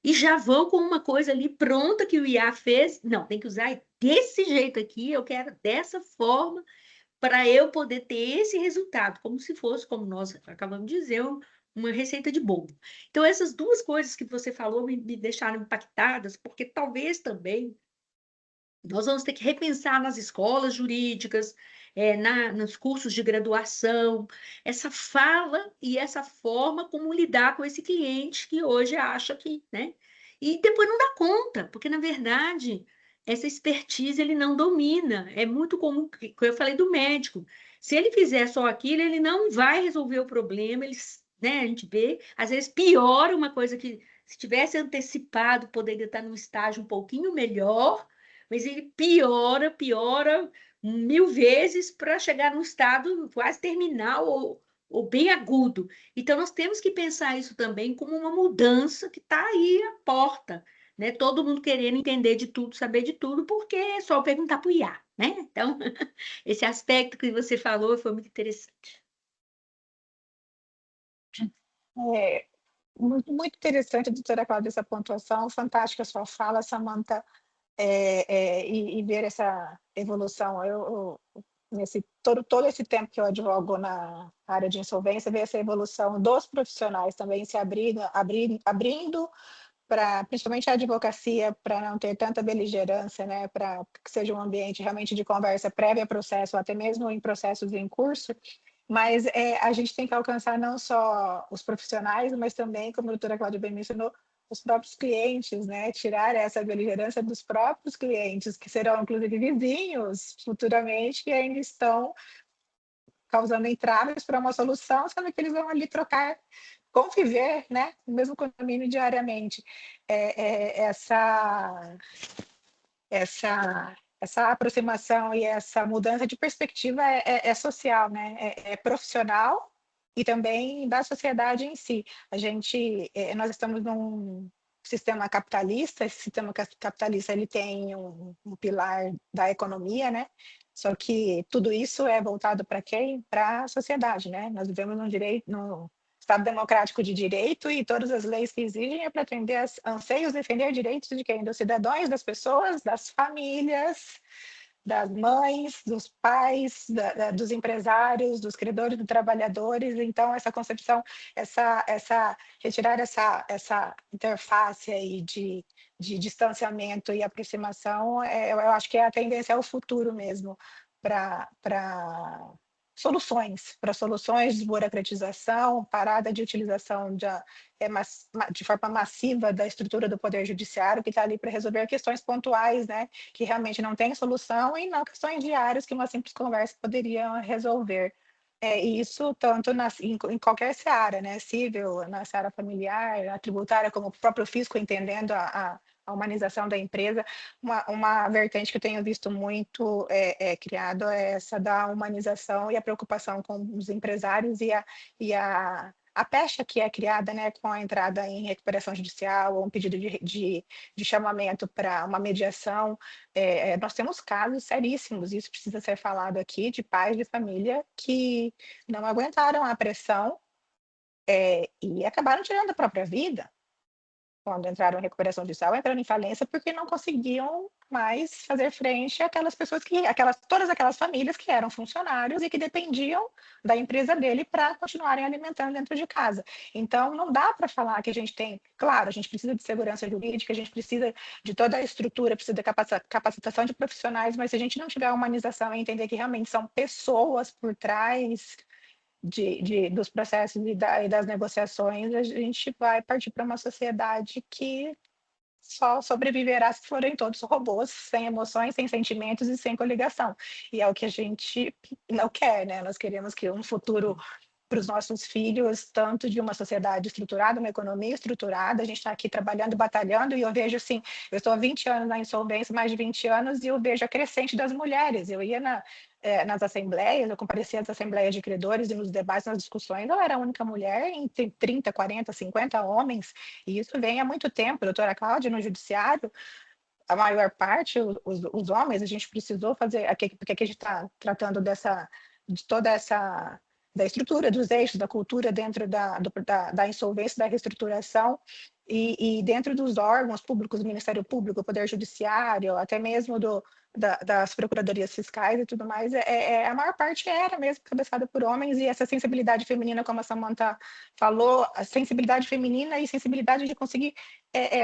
e já vão com uma coisa ali pronta que o IA fez. Não, tem que usar desse jeito aqui, eu quero dessa forma, para eu poder ter esse resultado, como se fosse, como nós acabamos de dizer, uma receita de bolo. Então, essas duas coisas que você falou me deixaram impactadas, porque talvez também nós vamos ter que repensar nas escolas jurídicas, nos cursos de graduação, essa fala e essa forma como lidar com esse cliente que hoje acha que, né? E depois não dá conta, porque, na verdade, essa expertise ele não domina. É muito comum, que eu falei do médico. Se ele fizer só aquilo, ele não vai resolver o problema, ele, né, a gente vê, às vezes piora uma coisa que, se tivesse antecipado, poderia estar num estágio um pouquinho melhor, mas ele piora 1000 vezes para chegar num estado quase terminal ou bem agudo. Então, nós temos que pensar isso também como uma mudança que está aí à porta, né? Todo mundo querendo entender de tudo, saber de tudo, porque é só perguntar para o IA, né? Então, esse aspecto que você falou foi muito interessante. Muito, muito interessante, doutora Cláudia, essa pontuação, fantástica a sua fala, Samantha, e ver essa evolução. Nesse todo esse tempo que eu advogo na área de insolvência, ver essa evolução dos profissionais também se abrindo para, principalmente a advocacia, para não ter tanta beligerância, né, para que seja um ambiente realmente de conversa prévia ao processo, até mesmo em processos em curso. Mas a gente tem que alcançar não só os profissionais, mas também, como a doutora Cláudia bem mencionou, os próprios clientes, né? Tirar essa beligerância dos próprios clientes, que serão, inclusive, vizinhos futuramente, que ainda estão causando entraves para uma solução, sendo que eles vão ali trocar conviver, né, no mesmo condomínio diariamente. Essa aproximação e essa mudança de perspectiva é social, né? É profissional e também da sociedade em si. Nós estamos num sistema capitalista. Esse sistema capitalista ele tem um pilar da economia, né? Só que tudo isso é voltado para quem? Para a sociedade, né? Nós vivemos no Estado democrático de direito, e todas as leis que exigem é para atender anseios, defender direitos de quem? Dos cidadãos, das pessoas, das famílias, das mães, dos pais, dos empresários, dos credores, dos trabalhadores. Então, essa concepção, retirar essa interface aí de distanciamento e aproximação, eu acho que é a tendência ao futuro mesmo, para soluções de desburocratização, parada de utilização de forma massiva da estrutura do Poder Judiciário, que está ali para resolver questões pontuais, né, que realmente não tem solução, e não questões diárias que uma simples conversa poderia resolver. E isso tanto em qualquer seara, né, civil, na seara familiar, a tributária, como o próprio fisco entendendo a humanização da empresa. Uma vertente que eu tenho visto muito criado é essa da humanização e a preocupação com os empresários e a pecha que é criada, né, com a entrada em recuperação judicial ou um pedido de chamamento para uma mediação. Nós temos casos seríssimos, isso precisa ser falado aqui, de pais de família que não aguentaram a pressão e acabaram tirando a própria vida. Quando entraram em recuperação judicial, entraram em falência porque não conseguiam mais fazer frente àquelas pessoas todas aquelas famílias que eram funcionários e que dependiam da empresa dele para continuarem alimentando dentro de casa. Então, não dá para falar que a gente tem, claro, a gente precisa de segurança jurídica, a gente precisa de toda a estrutura, precisa de capacitação de profissionais, mas se a gente não tiver a humanização e entender que realmente são pessoas por trás dos processos e das negociações, a gente vai partir para uma sociedade que só sobreviverá se forem todos robôs, sem emoções, sem sentimentos e sem coligação. E é o que a gente não quer, né? Nós queremos que um futuro para os nossos filhos, tanto de uma sociedade estruturada, uma economia estruturada. A gente está aqui trabalhando, batalhando, e eu vejo assim, eu estou há 20 anos na insolvência, mais de 20 anos, e eu vejo a crescente das mulheres. Eu ia nas assembleias, eu comparecia às assembleias de credores e nos debates, nas discussões, eu era a única mulher entre 30, 40, 50 homens, e isso vem há muito tempo. A doutora Cláudia, no judiciário, a maior parte, os homens, a gente precisou fazer, porque aqui a gente está tratando de toda essa da estrutura, dos eixos, da cultura dentro da insolvência, da reestruturação, e dentro dos órgãos públicos, do Ministério Público, Poder Judiciário, até mesmo das procuradorias fiscais e tudo mais, a maior parte era mesmo cabeçada por homens, e essa sensibilidade feminina, como a Samantha falou, a sensibilidade feminina e sensibilidade de conseguir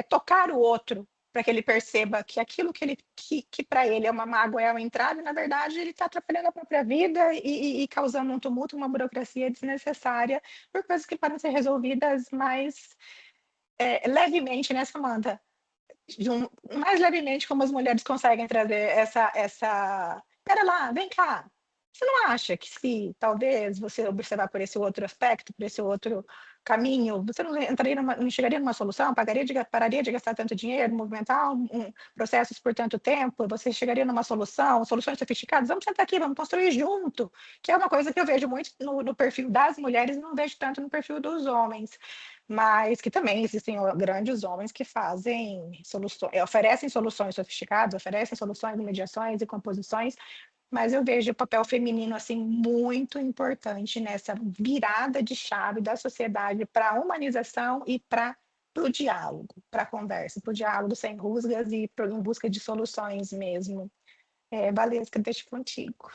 tocar o outro, para que ele perceba que aquilo que para ele é uma mágoa, é uma entrada, e na verdade ele está atrapalhando a própria vida e causando um tumulto, uma burocracia desnecessária, por coisas que podem ser resolvidas mais levemente, né, Samantha? Mais levemente, como as mulheres conseguem trazer Pera lá, vem cá. Você não acha que se talvez você observar por esse outro aspecto, por esse outro caminho, você não chegaria numa solução, pararia de gastar tanto dinheiro, movimentar processos por tanto tempo, você chegaria numa soluções sofisticadas? Vamos sentar aqui, vamos construir junto, que é uma coisa que eu vejo muito no perfil das mulheres e não vejo tanto no perfil dos homens, mas que também existem grandes homens que oferecem soluções sofisticadas, oferecem soluções de mediações e composições, mas eu vejo o papel feminino assim muito importante nessa virada de chave da sociedade para a humanização e para o diálogo, para a conversa, para o diálogo sem rusgas e em busca de soluções mesmo. Valesca, deixo contigo.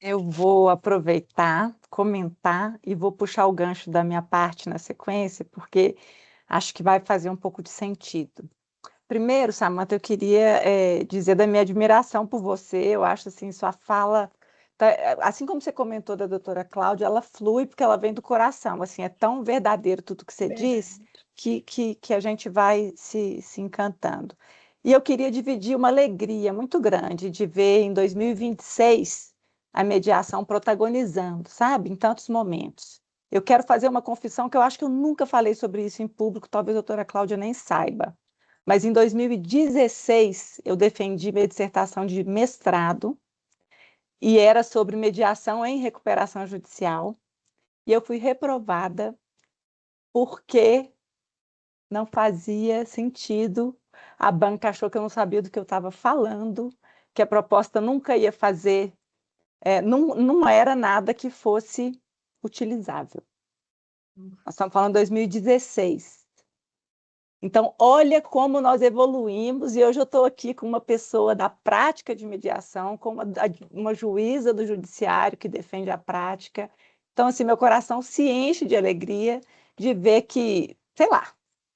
Eu vou aproveitar, comentar e vou puxar o gancho da minha parte na sequência, porque acho que vai fazer um pouco de sentido. Primeiro, Samantha, eu queria dizer da minha admiração por você. Eu acho assim, sua fala, assim como você comentou da doutora Cláudia, ela flui porque ela vem do coração. Assim, é tão verdadeiro tudo que você diz que a gente vai se encantando. E eu queria dividir uma alegria muito grande de ver em 2026 a mediação protagonizando, sabe, em tantos momentos. eu quero fazer uma confissão que eu acho que eu nunca falei sobre isso em público, talvez a doutora Cláudia nem saiba. Mas em 2016, eu defendi minha dissertação de mestrado, e era sobre mediação em recuperação judicial, e eu fui reprovada porque não fazia sentido. A banca achou que eu não sabia do que eu estava falando, que a proposta nunca ia fazer, não era nada que fosse utilizável. Nós estamos falando de 2016. Então, olha como nós evoluímos, e hoje eu estou aqui com uma pessoa da prática de mediação, com uma juíza do judiciário que defende a prática. Então, assim, meu coração se enche de alegria de ver que, sei lá,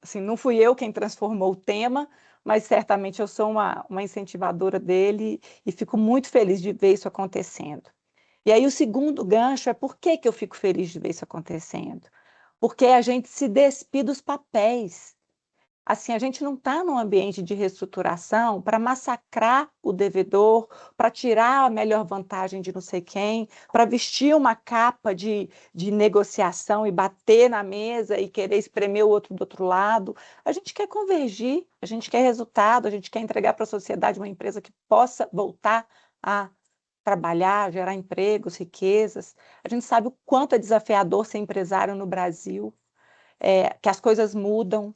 assim, não fui eu quem transformou o tema, mas certamente eu sou uma incentivadora dele e fico muito feliz de ver isso acontecendo. E aí o segundo gancho é por que eu fico feliz de ver isso acontecendo? Porque a gente se despide dos papéis. Assim, a gente não está num ambiente de reestruturação para massacrar o devedor, para tirar a melhor vantagem de não sei quem, para vestir uma capa de negociação e bater na mesa e querer espremer o outro do outro lado. A gente quer convergir, a gente quer resultado, a gente quer entregar para a sociedade uma empresa que possa voltar a trabalhar, gerar empregos, riquezas. A gente sabe o quanto é desafiador ser empresário no Brasil, que as coisas mudam,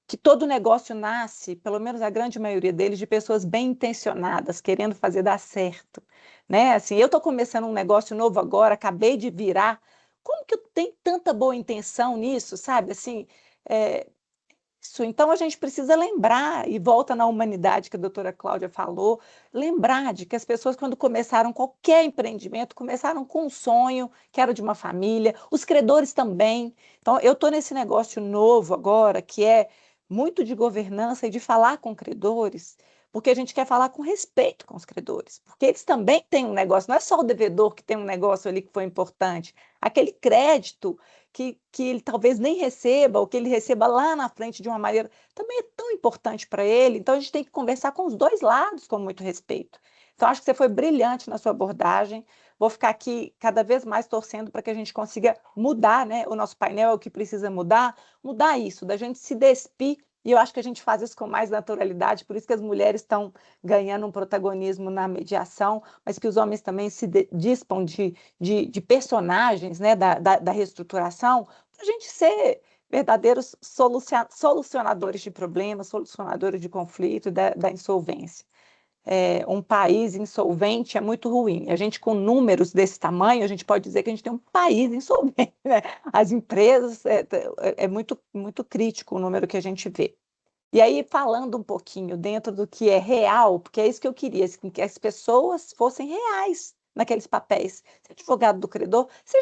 que todo negócio nasce, pelo menos a grande maioria deles, de pessoas bem intencionadas, querendo fazer dar certo, né? Assim, eu estou começando um negócio novo agora, acabei de virar, como que eu tenho tanta boa intenção nisso, sabe? Assim, então a gente precisa lembrar, e volta na humanidade que a doutora Cláudia falou, lembrar de que as pessoas, quando começaram qualquer empreendimento, começaram com um sonho, que era de uma família, os credores também. Então, eu estou nesse negócio novo agora, que é muito de governança e de falar com credores, porque a gente quer falar com respeito com os credores, porque eles também têm um negócio, não é só o devedor que tem um negócio ali que foi importante, aquele crédito que ele talvez nem receba, ou que ele receba lá na frente de uma maneira, também é tão importante para ele. Então, a gente tem que conversar com os dois lados com muito respeito. Então, acho que você foi brilhante na sua abordagem. Vou ficar aqui cada vez mais torcendo para que a gente consiga mudar, né? O nosso painel é o que precisa mudar isso, da gente se despir. E eu acho que a gente faz isso com mais naturalidade, por isso que as mulheres estão ganhando um protagonismo na mediação, mas que os homens também se dispam de personagens, né, da reestruturação, para a gente ser verdadeiros solucionadores de problemas, solucionadores de conflito, da insolvência. Um país insolvente é muito ruim. A gente, com números desse tamanho, a gente pode dizer que a gente tem um país insolvente, né? As empresas, é muito, muito crítico o número que a gente vê. E aí, falando um pouquinho dentro do que é real, porque é isso que eu queria, que as pessoas fossem reais naqueles papéis. Seja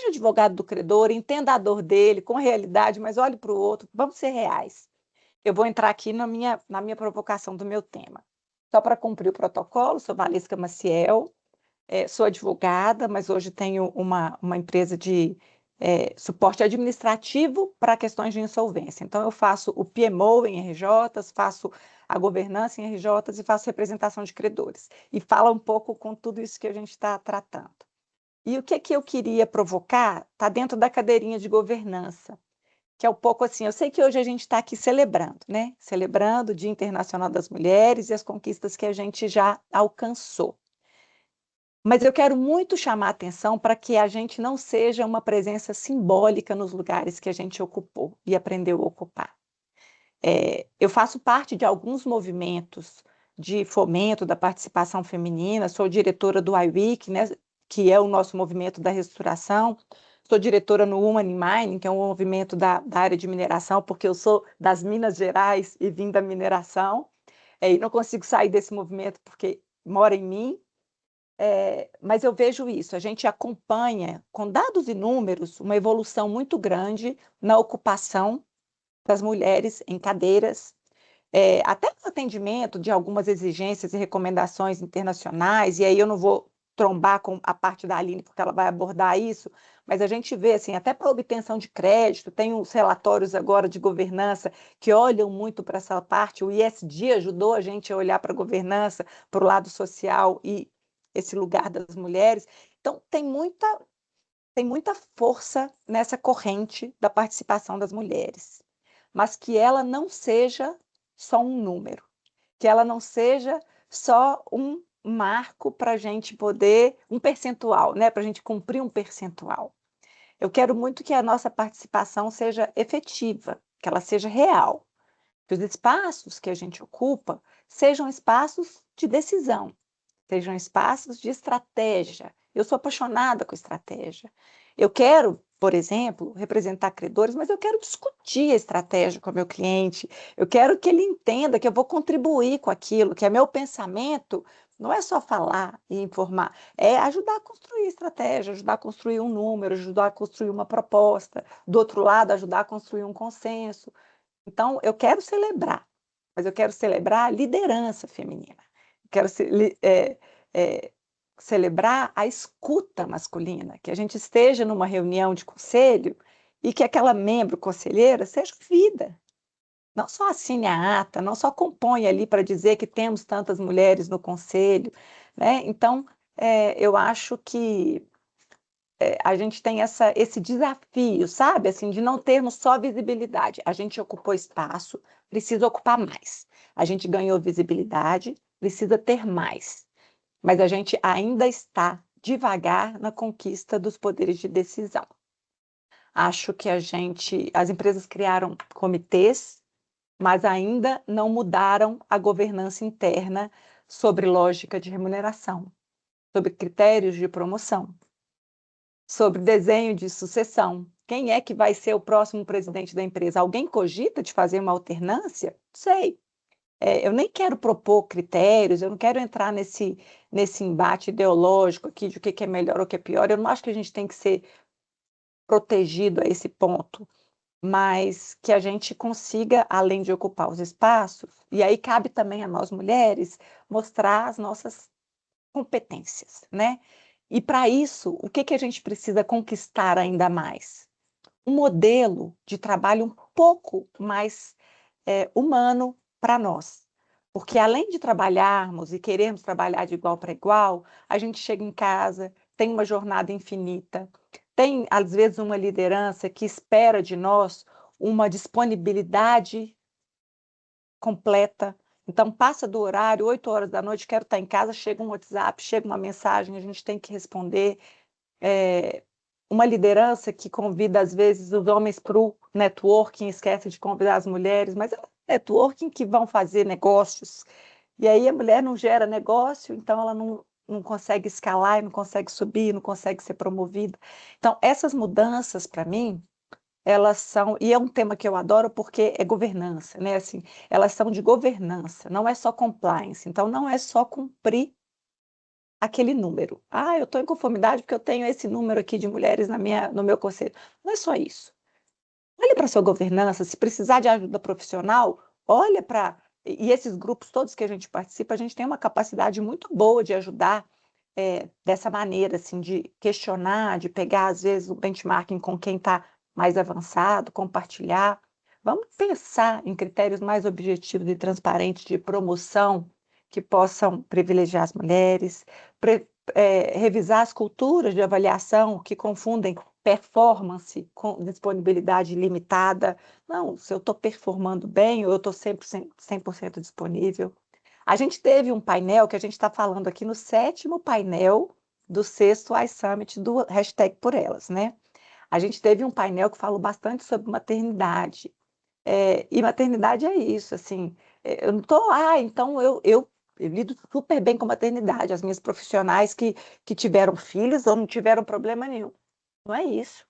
advogado do credor, entenda a dor dele com realidade, mas olhe para o outro, vamos ser reais. Eu vou entrar aqui na minha provocação do meu tema. Só para cumprir o protocolo, sou Valesca Maciel, sou advogada, mas hoje tenho uma empresa de suporte administrativo para questões de insolvência. Então, eu faço o PMO em RJs, faço a governança em RJs e faço representação de credores. E fala um pouco com tudo isso que a gente está tratando. E o que eu queria provocar está dentro da cadeirinha de governança, que é um pouco assim, eu sei que hoje a gente está aqui celebrando, né? Celebrando o Dia Internacional das Mulheres e as conquistas que a gente já alcançou. Mas eu quero muito chamar a atenção para que a gente não seja uma presença simbólica nos lugares que a gente ocupou e aprendeu a ocupar. Eu faço parte de alguns movimentos de fomento da participação feminina, sou diretora do iWeek, né, que é o nosso movimento da restauração, sou diretora no Women in Mining, que é um movimento da área de mineração, porque eu sou das Minas Gerais e vim da mineração, e não consigo sair desse movimento porque mora em mim. Mas eu vejo isso, a gente acompanha, com dados e números, uma evolução muito grande na ocupação das mulheres em cadeiras, até no atendimento de algumas exigências e recomendações internacionais, e aí eu não vou trombar com a parte da Aline, porque ela vai abordar isso, mas a gente vê, assim, até para obtenção de crédito, tem uns relatórios agora de governança que olham muito para essa parte, o ISD ajudou a gente a olhar para a governança, para o lado social e esse lugar das mulheres. Então, tem muita tem muita força nessa corrente da participação das mulheres, mas que ela não seja só um número, que ela não seja só um marco para a gente poder, um percentual, né, para a gente cumprir um percentual. Eu quero muito que a nossa participação seja efetiva, que ela seja real, que os espaços que a gente ocupa sejam espaços de decisão, sejam espaços de estratégia. Eu sou apaixonada com estratégia. Eu quero, por exemplo, representar credores, mas eu quero discutir a estratégia com o meu cliente. Eu quero que ele entenda que eu vou contribuir com aquilo, que é meu pensamento. Não é só falar e informar, é ajudar a construir estratégia, ajudar a construir um número, ajudar a construir uma proposta. Do outro lado, ajudar a construir um consenso. Então, eu quero celebrar, mas eu quero celebrar a liderança feminina. Eu quero celebrar a escuta masculina, que a gente esteja numa reunião de conselho e que aquela membro conselheira seja ouvida. Não só assine a ata, não só compõe ali para dizer que temos tantas mulheres no conselho, né? Então, eu acho que a gente tem esse desafio, sabe? Assim, de não termos só visibilidade. A gente ocupou espaço, precisa ocupar mais. A gente ganhou visibilidade, precisa ter mais. Mas a gente ainda está devagar na conquista dos poderes de decisão. Acho que as empresas criaram comitês, mas ainda não mudaram a governança interna sobre lógica de remuneração, sobre critérios de promoção, sobre desenho de sucessão. Quem é que vai ser o próximo presidente da empresa? Alguém cogita de fazer uma alternância? Sei. Eu nem quero propor critérios, eu não quero entrar nesse embate ideológico aqui de o que é melhor ou o que é pior. Eu não acho que a gente tem que ser protegido a esse ponto, mas que a gente consiga, além de ocupar os espaços, e aí cabe também a nós mulheres, mostrar as nossas competências, né? E para isso, o que a gente precisa conquistar ainda mais? Um modelo de trabalho um pouco mais humano para nós. Porque além de trabalharmos e querermos trabalhar de igual para igual, a gente chega em casa, tem uma jornada infinita, tem, às vezes, uma liderança que espera de nós uma disponibilidade completa. Então, passa do horário, 8 horas da noite, quero estar em casa, chega um WhatsApp, chega uma mensagem, a gente tem que responder. Uma liderança que convida, às vezes, os homens para o networking, esquece de convidar as mulheres, mas é o networking que vão fazer negócios. E aí a mulher não gera negócio, então ela não consegue escalar, não consegue subir, não consegue ser promovida. Então, essas mudanças, para mim, elas são, e é um tema que eu adoro porque é governança, né? Assim, elas são de governança, não é só compliance. Então, não é só cumprir aquele número. Ah, eu estou em conformidade porque eu tenho esse número aqui de mulheres no meu conselho. Não é só isso. Olhe para a sua governança, se precisar de ajuda profissional, olha para... E esses grupos todos que a gente participa, a gente tem uma capacidade muito boa de ajudar dessa maneira, assim, de questionar, de pegar, às vezes, o benchmarking com quem está mais avançado, compartilhar. Vamos pensar em critérios mais objetivos e transparentes de promoção que possam privilegiar as mulheres, revisar as culturas de avaliação que confundem performance com disponibilidade limitada. Não, se eu estou performando bem, ou eu estou sempre 100% disponível. A gente teve um painel que a gente está falando aqui no 7º painel do 6º iSummit do #PorElas, né? A gente teve um painel que falou bastante sobre maternidade. E maternidade é isso, assim, eu não estou, então eu lido super bem com maternidade, as minhas profissionais que tiveram filhos ou não tiveram problema nenhum. Não é isso.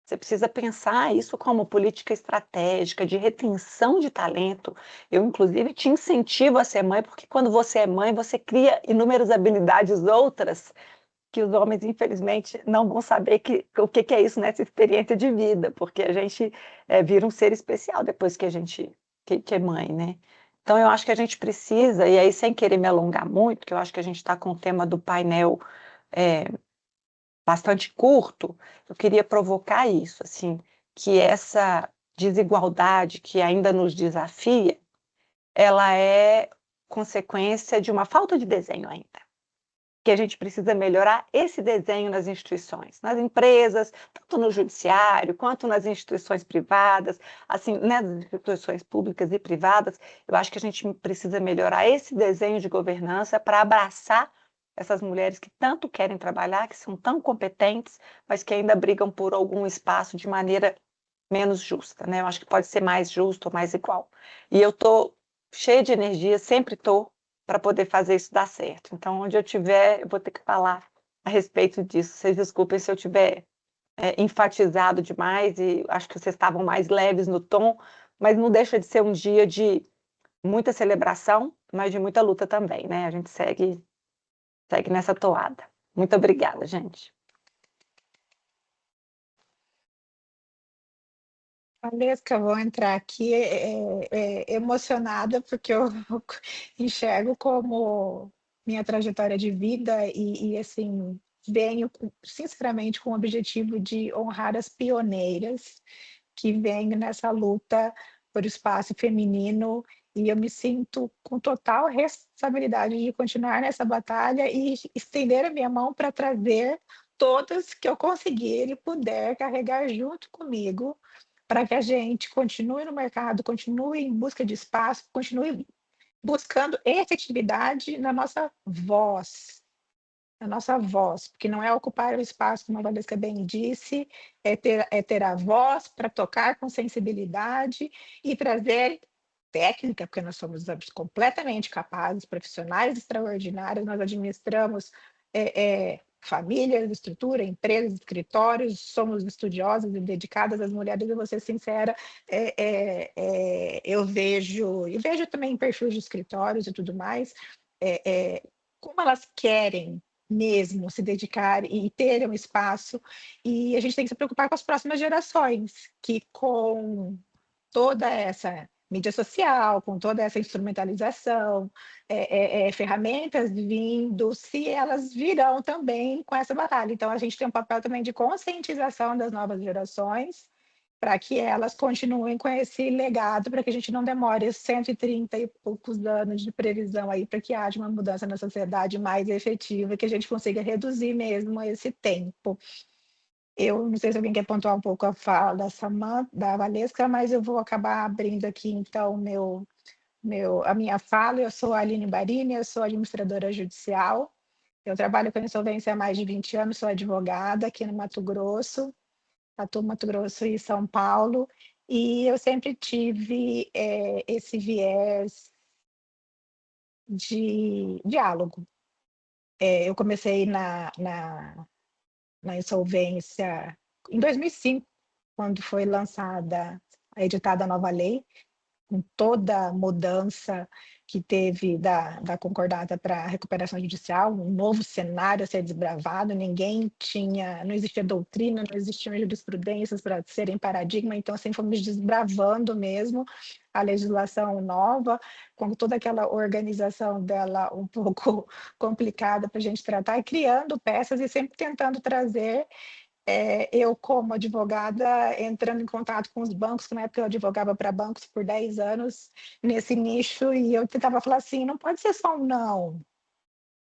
Você precisa pensar isso como política estratégica de retenção de talento. Eu, inclusive, te incentivo a ser mãe, porque quando você é mãe, você cria inúmeras habilidades outras que os homens, infelizmente, não vão saber o que é isso nessa experiência de vida, porque a gente vira um ser especial depois que a gente que é mãe, né? Então, eu acho que a gente precisa, e aí sem querer me alongar muito, que eu acho que a gente está com o tema do painel bastante curto, eu queria provocar isso, assim, que essa desigualdade que ainda nos desafia, ela é consequência de uma falta de desenho ainda. que a gente precisa melhorar esse desenho nas instituições, nas empresas, tanto no judiciário quanto nas instituições privadas, assim, nas instituições públicas e privadas. Eu acho que a gente precisa melhorar esse desenho de governança para abraçar essas mulheres que tanto querem trabalhar, que são tão competentes, mas que ainda brigam por algum espaço de maneira menos justa, né? Eu acho que pode ser mais justo ou mais igual. E eu estou cheia de energia, sempre estou, para poder fazer isso dar certo. Então, onde eu estiver, eu vou ter que falar a respeito disso. Vocês desculpem se eu tiver enfatizado demais, e acho que vocês estavam mais leves no tom, mas não deixa de ser um dia de muita celebração, mas de muita luta também, né? A gente segue nessa toada. Muito obrigada, gente. Valesca, vou entrar aqui emocionada, porque eu enxergo como minha trajetória de vida e assim, venho, sinceramente, com o objetivo de honrar as pioneiras que vêm nessa luta por espaço feminino, e eu me sinto com total responsabilidade de continuar nessa batalha e estender a minha mão para trazer todas que eu conseguir e puder carregar junto comigo, para que a gente continue no mercado, continue em busca de espaço, continue buscando efetividade na nossa voz, porque não é ocupar o espaço, como a Valesca bem disse, é ter a voz para tocar com sensibilidade e trazer técnica, porque nós somos completamente capazes, profissionais extraordinários, nós administramos famílias, estrutura, empresas, escritórios, somos estudiosas e dedicadas. As mulheres, eu vou ser sincera, eu vejo, e vejo também em perfis de escritórios e tudo mais, como elas querem mesmo se dedicar e ter um espaço, e a gente tem que se preocupar com as próximas gerações, que com toda essa mídia social, com toda essa instrumentalização, ferramentas vindo, se elas virão também com essa batalha. Então, a gente tem um papel também de conscientização das novas gerações, para que elas continuem com esse legado, para que a gente não demore 130 e poucos anos de previsão aí, para que haja uma mudança na sociedade mais efetiva, que a gente consiga reduzir mesmo esse tempo. Eu não sei se alguém quer pontuar um pouco a fala da Valesca, mas eu vou acabar abrindo aqui, então, a minha fala. Eu sou a Aline Barini, eu sou administradora judicial, eu trabalho com insolvência há mais de 20 anos, sou advogada aqui no Mato Grosso, atuo no Mato Grosso e São Paulo, e eu sempre tive esse viés de diálogo. Eu comecei na insolvência em 2005, quando foi editada a nova lei, com toda a mudança que teve da concordata para a recuperação judicial, um novo cenário a ser desbravado, não existia doutrina, não existiam jurisprudências para serem paradigma, então assim fomos desbravando mesmo a legislação nova, com toda aquela organização dela um pouco complicada para a gente tratar, e criando peças e sempre tentando trazer. Eu, como advogada, entrando em contato com os bancos, que na época eu advogava para bancos por 10 anos nesse nicho, e eu tentava falar assim, não pode ser só um não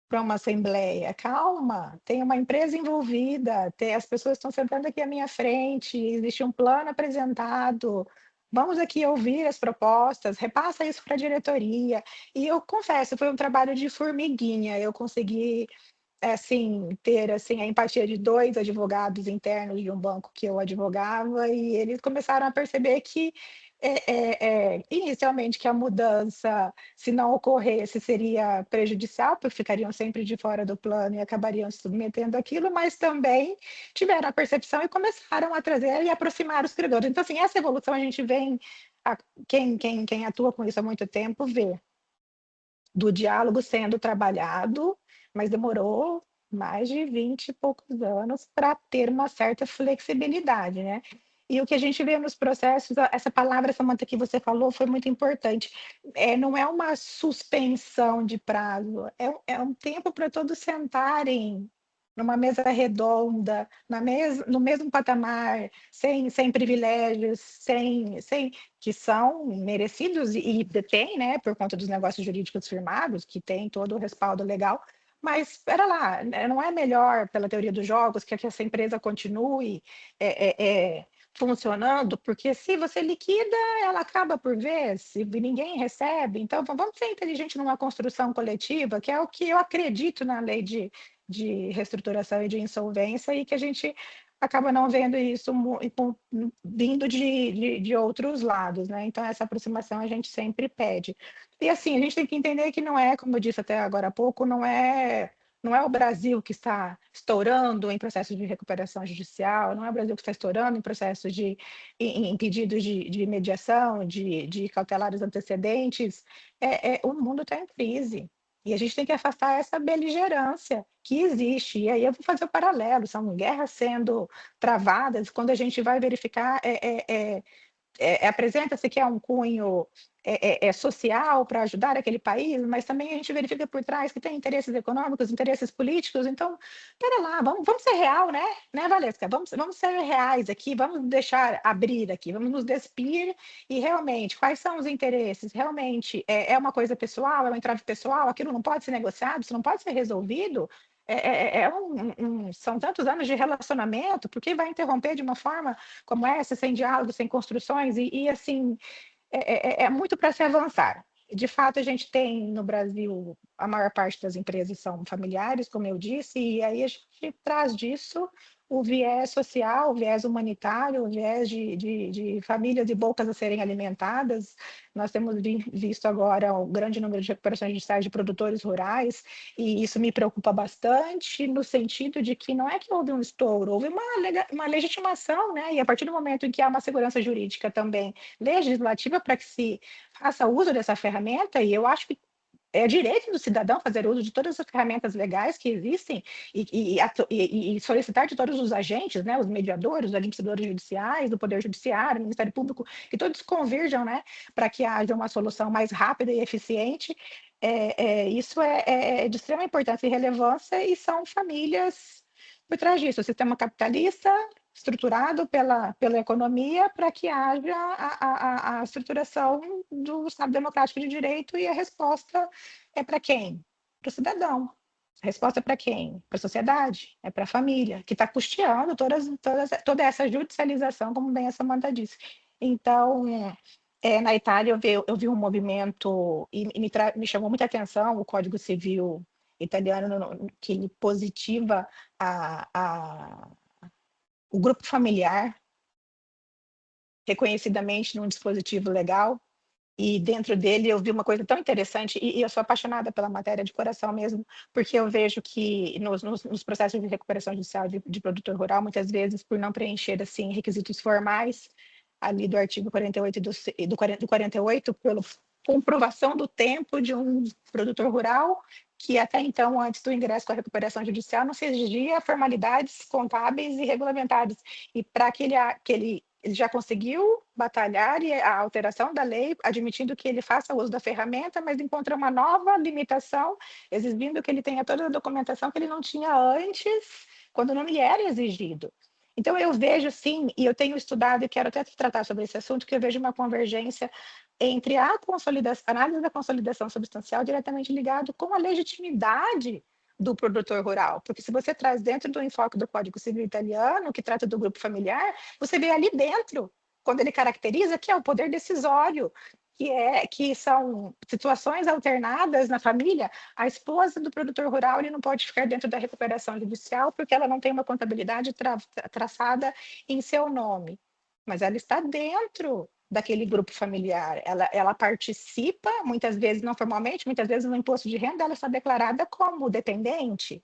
para uma assembleia, calma, tem uma empresa envolvida, as pessoas estão sentando aqui à minha frente, existe um plano apresentado, vamos aqui ouvir as propostas, repassa isso para a diretoria. E eu confesso, foi um trabalho de formiguinha, eu consegui assim, ter assim, a empatia de 2 advogados internos de um banco que eu advogava, e eles começaram a perceber que, inicialmente, que a mudança, se não ocorresse, seria prejudicial, porque ficariam sempre de fora do plano e acabariam se submetendo àquilo, mas também tiveram a percepção e começaram a trazer e aproximar os credores. Então, assim, essa evolução a gente vem, quem atua com isso há muito tempo, vê do diálogo sendo trabalhado, mas demorou mais de 20 e poucos anos para ter uma certa flexibilidade, né? E o que a gente vê nos processos, essa palavra, Samanta, que você falou, foi muito importante. Não é uma suspensão de prazo, é um tempo para todos sentarem numa mesa redonda, no mesmo patamar, sem privilégios, que são merecidos e tem, né, por conta dos negócios jurídicos firmados, que tem todo o respaldo legal, mas espera lá, né, não é melhor, pela teoria dos jogos, que essa empresa continue funcionando? Porque se você liquida, ela acaba por vez, e ninguém recebe. Então, vamos ser inteligentes numa construção coletiva, que é o que eu acredito na lei de reestruturação e de insolvência, e que a gente acaba não vendo isso vindo de outros lados, né? Então, essa aproximação a gente sempre pede. E assim, a gente tem que entender que não é, como eu disse até agora há pouco, não é o Brasil que está estourando em processos de recuperação judicial, não é o Brasil que está estourando em processos em pedidos de mediação, de cautelares antecedentes. O mundo está em crise. E a gente tem que afastar essa beligerância que existe. E aí eu vou fazer o paralelo, são guerras sendo travadas, quando a gente vai verificar apresenta-se que é um cunho social para ajudar aquele país, mas também a gente verifica por trás que tem interesses econômicos, interesses políticos. Então, pera lá, vamos ser real, né, Valesca? Vamos ser reais aqui, vamos deixar abrir aqui, vamos nos despir e realmente, quais são os interesses? Realmente é uma coisa pessoal, é um entrave pessoal, aquilo não pode ser negociado, isso não pode ser resolvido? São tantos anos de relacionamento, por que vai interromper de uma forma como essa, sem diálogo, sem construções, e assim, muito para se avançar. De fato, a gente tem no Brasil, a maior parte das empresas são familiares, como eu disse, e aí a gente traz disso o viés social, o viés humanitário, o viés de famílias e bocas a serem alimentadas. Nós temos visto agora um grande número de recuperações judiciais de produtores rurais, e isso me preocupa bastante, no sentido de que não é que houve um estouro, houve uma legitimação, né? E a partir do momento em que há uma segurança jurídica também legislativa para que se faça uso dessa ferramenta, e eu acho que é direito do cidadão fazer uso de todas as ferramentas legais que existem e solicitar de todos os agentes, né, os mediadores, os administradores judiciais, do Poder Judiciário, do Ministério Público, que todos converjam, né, para que haja uma solução mais rápida e eficiente. Isso é de extrema importância e relevância, e são famílias por trás disso. O sistema capitalista estruturado pela economia para que haja a estruturação do Estado Democrático de Direito, e a resposta é para quem? Para o cidadão. A resposta é para quem? Para a sociedade, é para a família, que está custeando toda essa judicialização, como bem a Samanta disse. Então, na Itália, eu vi um movimento, e me chamou muita atenção o Código Civil italiano, que ele positiva o grupo familiar, reconhecidamente num dispositivo legal, e dentro dele eu vi uma coisa tão interessante, e eu sou apaixonada pela matéria de coração mesmo, porque eu vejo que nos processos de recuperação judicial de produtor rural, muitas vezes, por não preencher assim, requisitos formais, ali do artigo 48 do 48, pela comprovação do tempo de um produtor rural, que até então, antes do ingresso com a recuperação judicial, não se exigia formalidades contábeis e regulamentares. E para que ele já conseguiu batalhar a alteração da lei, admitindo que ele faça uso da ferramenta, mas encontra uma nova limitação, exigindo que ele tenha toda a documentação que ele não tinha antes, quando não lhe era exigido. Então, eu vejo, sim, e eu tenho estudado, e quero até tratar sobre esse assunto, que eu vejo uma convergência entre a análise da consolidação substancial diretamente ligado com a legitimidade do produtor rural. Porque se você traz dentro do enfoque do Código Civil italiano, que trata do grupo familiar, você vê ali dentro, quando ele caracteriza que é o poder decisório, que são situações alternadas na família. A esposa do produtor rural, ele não pode ficar dentro da recuperação judicial porque ela não tem uma contabilidade traçada em seu nome, mas ela está dentro daquele grupo familiar, ela participa, muitas vezes não formalmente, muitas vezes no imposto de renda ela está declarada como dependente.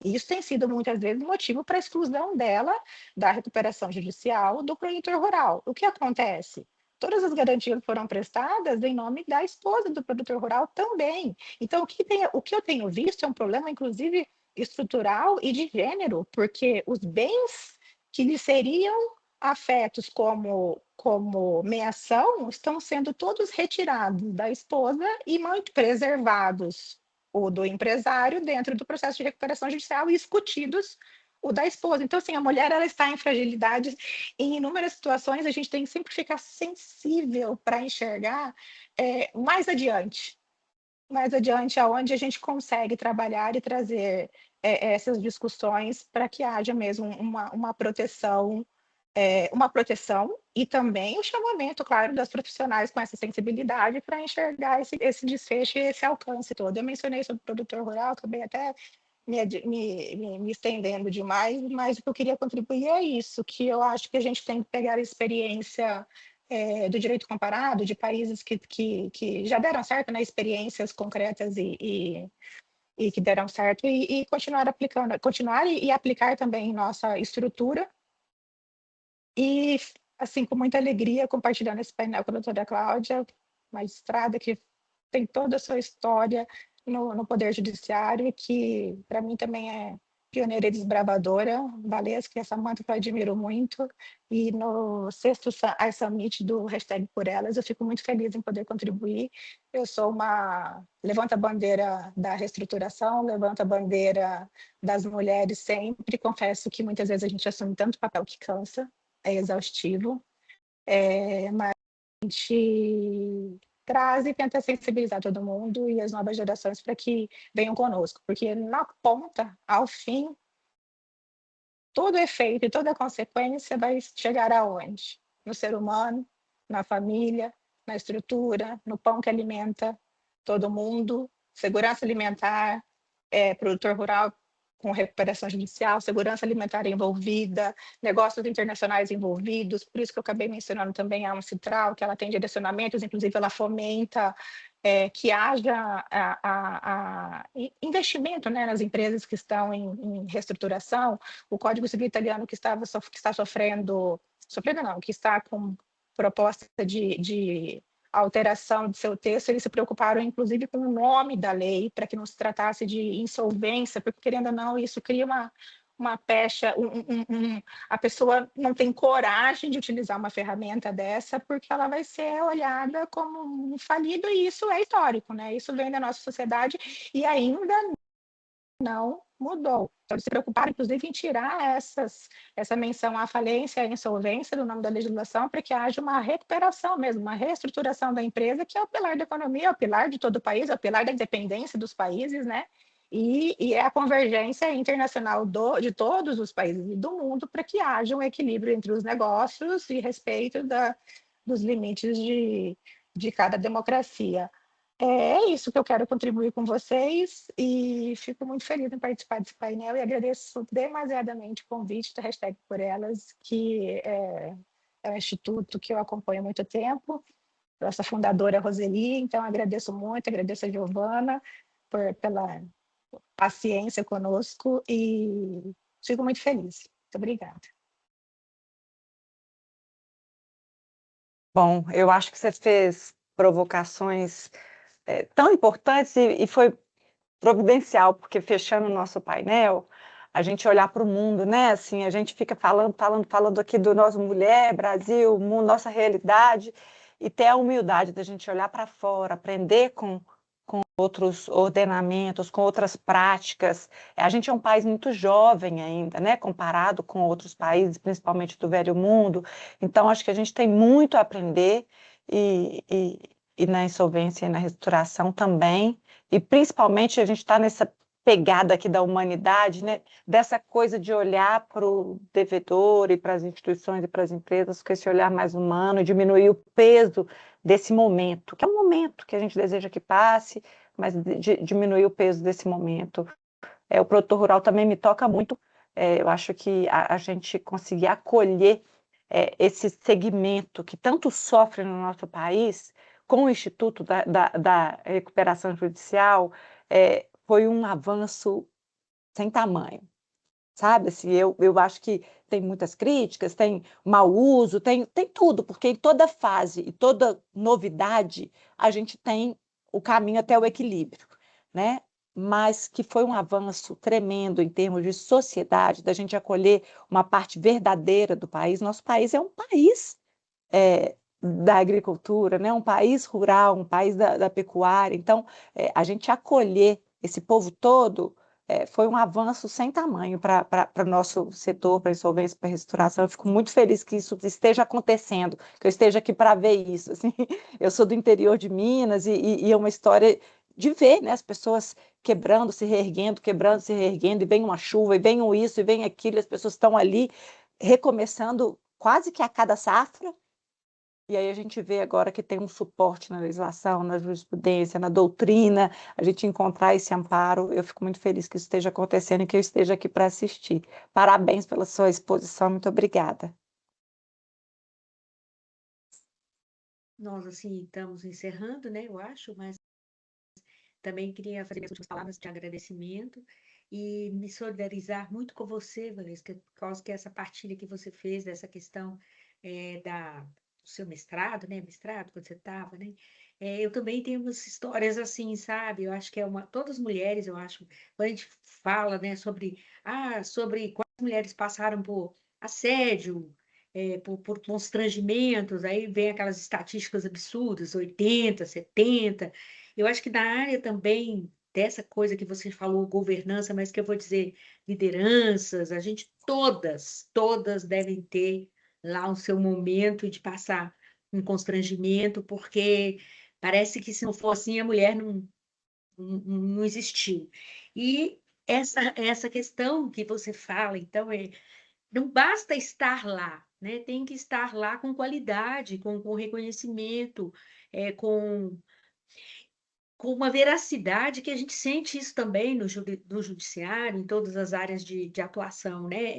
E isso tem sido muitas vezes motivo para a exclusão dela da recuperação judicial do produtor rural. O que acontece? Todas as garantias foram prestadas em nome da esposa do produtor rural também. Então, o que eu tenho visto é um problema, inclusive, estrutural e de gênero, porque os bens que lhe seriam afetos como meação estão sendo todos retirados da esposa e muito preservados o do empresário dentro do processo de recuperação judicial, e escutidos o da esposa. Então, assim, a mulher ela está em fragilidade em inúmeras situações. A gente tem que sempre ficar sensível para enxergar mais adiante. mais adiante aonde a gente consegue trabalhar e trazer essas discussões para que haja mesmo uma proteção e também o chamamento, claro, das profissionais com essa sensibilidade para enxergar esse desfecho e esse alcance todo. Eu mencionei sobre o produtor rural, acabei até me estendendo demais, mas o que eu queria contribuir é isso, que eu acho que a gente tem que pegar a experiência do direito comparado, de países que já deram certo, né, experiências concretas e que deram certo, e continuar aplicando, continuar e aplicar também em nossa estrutura, e, assim, com muita alegria, compartilhando esse painel com a doutora Cláudia, magistrada que tem toda a sua história no Poder Judiciário, que para mim também é pioneira e desbravadora, Valesca, essa manta que eu admiro muito, e no 6º iSummit do Hashtag Por Elas, eu fico muito feliz em poder contribuir. Eu sou levanto a bandeira da reestruturação, levanto a bandeira das mulheres sempre, confesso que muitas vezes a gente assume tanto papel que cansa, é exaustivo, mas a gente traz e tenta sensibilizar todo mundo e as novas gerações para que venham conosco, porque na ponta, ao fim, todo efeito e toda consequência vai chegar aonde? No ser humano, na família, na estrutura, no pão que alimenta todo mundo, segurança alimentar, produtor rural com recuperação judicial, segurança alimentar envolvida, negócios internacionais envolvidos, por isso que eu acabei mencionando também a Ancitral, que ela tem direcionamentos, inclusive ela fomenta que haja investimento, né, nas empresas que estão em reestruturação. O Código Civil italiano que está sofrendo não, que está com proposta de alteração de seu texto, eles se preocuparam, inclusive, com o nome da lei, para que não se tratasse de insolvência, porque, querendo ou não, isso cria uma pecha, a pessoa não tem coragem de utilizar uma ferramenta dessa, porque ela vai ser olhada como um falido, e isso é histórico, né? Isso vem da nossa sociedade e ainda não mudou. Então, eles se preocuparam, inclusive, em tirar essa menção à falência, à insolvência do nome da legislação, para que haja uma recuperação mesmo, uma reestruturação da empresa, que é o pilar da economia, é o pilar de todo o país, é o pilar da independência dos países, né? E é a convergência internacional de todos os países e do mundo para que haja um equilíbrio entre os negócios e respeito dos limites de cada democracia. É isso que eu quero contribuir com vocês e fico muito feliz em participar desse painel e agradeço demasiadamente o convite da Hashtag Por Elas, que é um instituto que eu acompanho há muito tempo, nossa fundadora Roseli, então agradeço muito, agradeço a Giovana pela paciência conosco e fico muito feliz. Muito obrigada. Bom, eu acho que você fez provocações tão importantes e foi providencial, porque fechando o nosso painel, a gente olhar para o mundo, né? Assim, a gente fica falando aqui do nosso mulher, Brasil, mundo, nossa realidade, e ter a humildade da gente olhar para fora, aprender com outros ordenamentos, com outras práticas. A gente é um país muito jovem ainda, né? Comparado com outros países, principalmente do Velho Mundo. Então, acho que a gente tem muito a aprender e na insolvência e na reestruturação também. E, principalmente, a gente está nessa pegada aqui da humanidade, né? Dessa coisa de olhar para o devedor e para as instituições e para as empresas com esse olhar mais humano, e diminuir o peso desse momento, que é um momento que a gente deseja que passe, mas diminuir o peso desse momento. O produtor rural também me toca muito. Eu acho que a gente conseguir acolher esse segmento que tanto sofre no nosso país, com o Instituto da Recuperação Judicial, foi um avanço sem tamanho, sabe? Assim, eu acho que tem muitas críticas, tem mau uso, tem tudo, porque em toda fase e toda novidade a gente tem o caminho até o equilíbrio, né? Mas que foi um avanço tremendo em termos de sociedade, da gente acolher uma parte verdadeira do país. Nosso país é um país da agricultura, né? Um país rural, um país da pecuária. Então, a gente acolher esse povo todo foi um avanço sem tamanho para o nosso setor, para a insolvência, para a reestruturação. Eu fico muito feliz que isso esteja acontecendo, que eu esteja aqui para ver isso. Assim. Eu sou do interior de Minas e é uma história de ver, né, as pessoas quebrando, se reerguendo, e vem uma chuva, e vem isso, e vem aquilo, e as pessoas estão ali recomeçando quase que a cada safra, e aí a gente vê agora que tem um suporte na legislação, na jurisprudência, na doutrina, a gente encontrar esse amparo. Eu fico muito feliz que isso esteja acontecendo e que eu esteja aqui para assistir. Parabéns pela sua exposição, muito obrigada. Nós, assim, estamos encerrando, né, eu acho, mas também queria fazer as últimas palavras de agradecimento e me solidarizar muito com você, Valesca, por causa que essa partilha que você fez dessa questão do seu mestrado, né? Mestrado, quando você estava, né? Eu também tenho umas histórias assim, sabe? Eu acho que todas as mulheres, eu acho, quando a gente fala, né, sobre quantas mulheres passaram por assédio, por constrangimentos, aí vem aquelas estatísticas absurdas, 80, 70. Eu acho que na área também dessa coisa que você falou, governança, mas que eu vou dizer lideranças, a gente todas devem ter lá o seu momento de passar um constrangimento, porque parece que se não for assim, a mulher não existiu. E essa questão que você fala, então, não basta estar lá, né? Tem que estar lá com qualidade, com reconhecimento, com uma veracidade que a gente sente isso também no judiciário, em todas as áreas de atuação, né?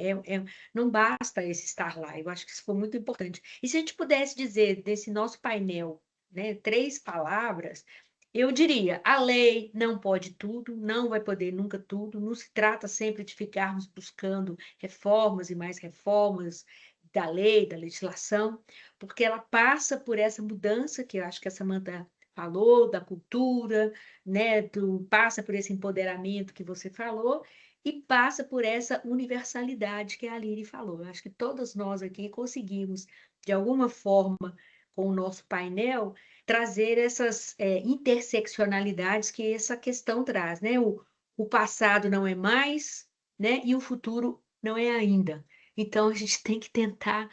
Não basta esse estar lá, eu acho que isso foi muito importante. E se a gente pudesse dizer desse nosso painel, né, 3 palavras, eu diria: a lei não pode tudo, não vai poder nunca tudo, não se trata sempre de ficarmos buscando reformas e mais reformas da lei, da legislação, porque ela passa por essa mudança que eu acho que a Samantha falou, da cultura, né, passa por esse empoderamento que você falou e passa por essa universalidade que a Aline falou. Eu acho que todas nós aqui conseguimos, de alguma forma, com o nosso painel, trazer essas interseccionalidades que essa questão traz, né? O passado não é mais, né? E o futuro não é ainda. Então, a gente tem que tentar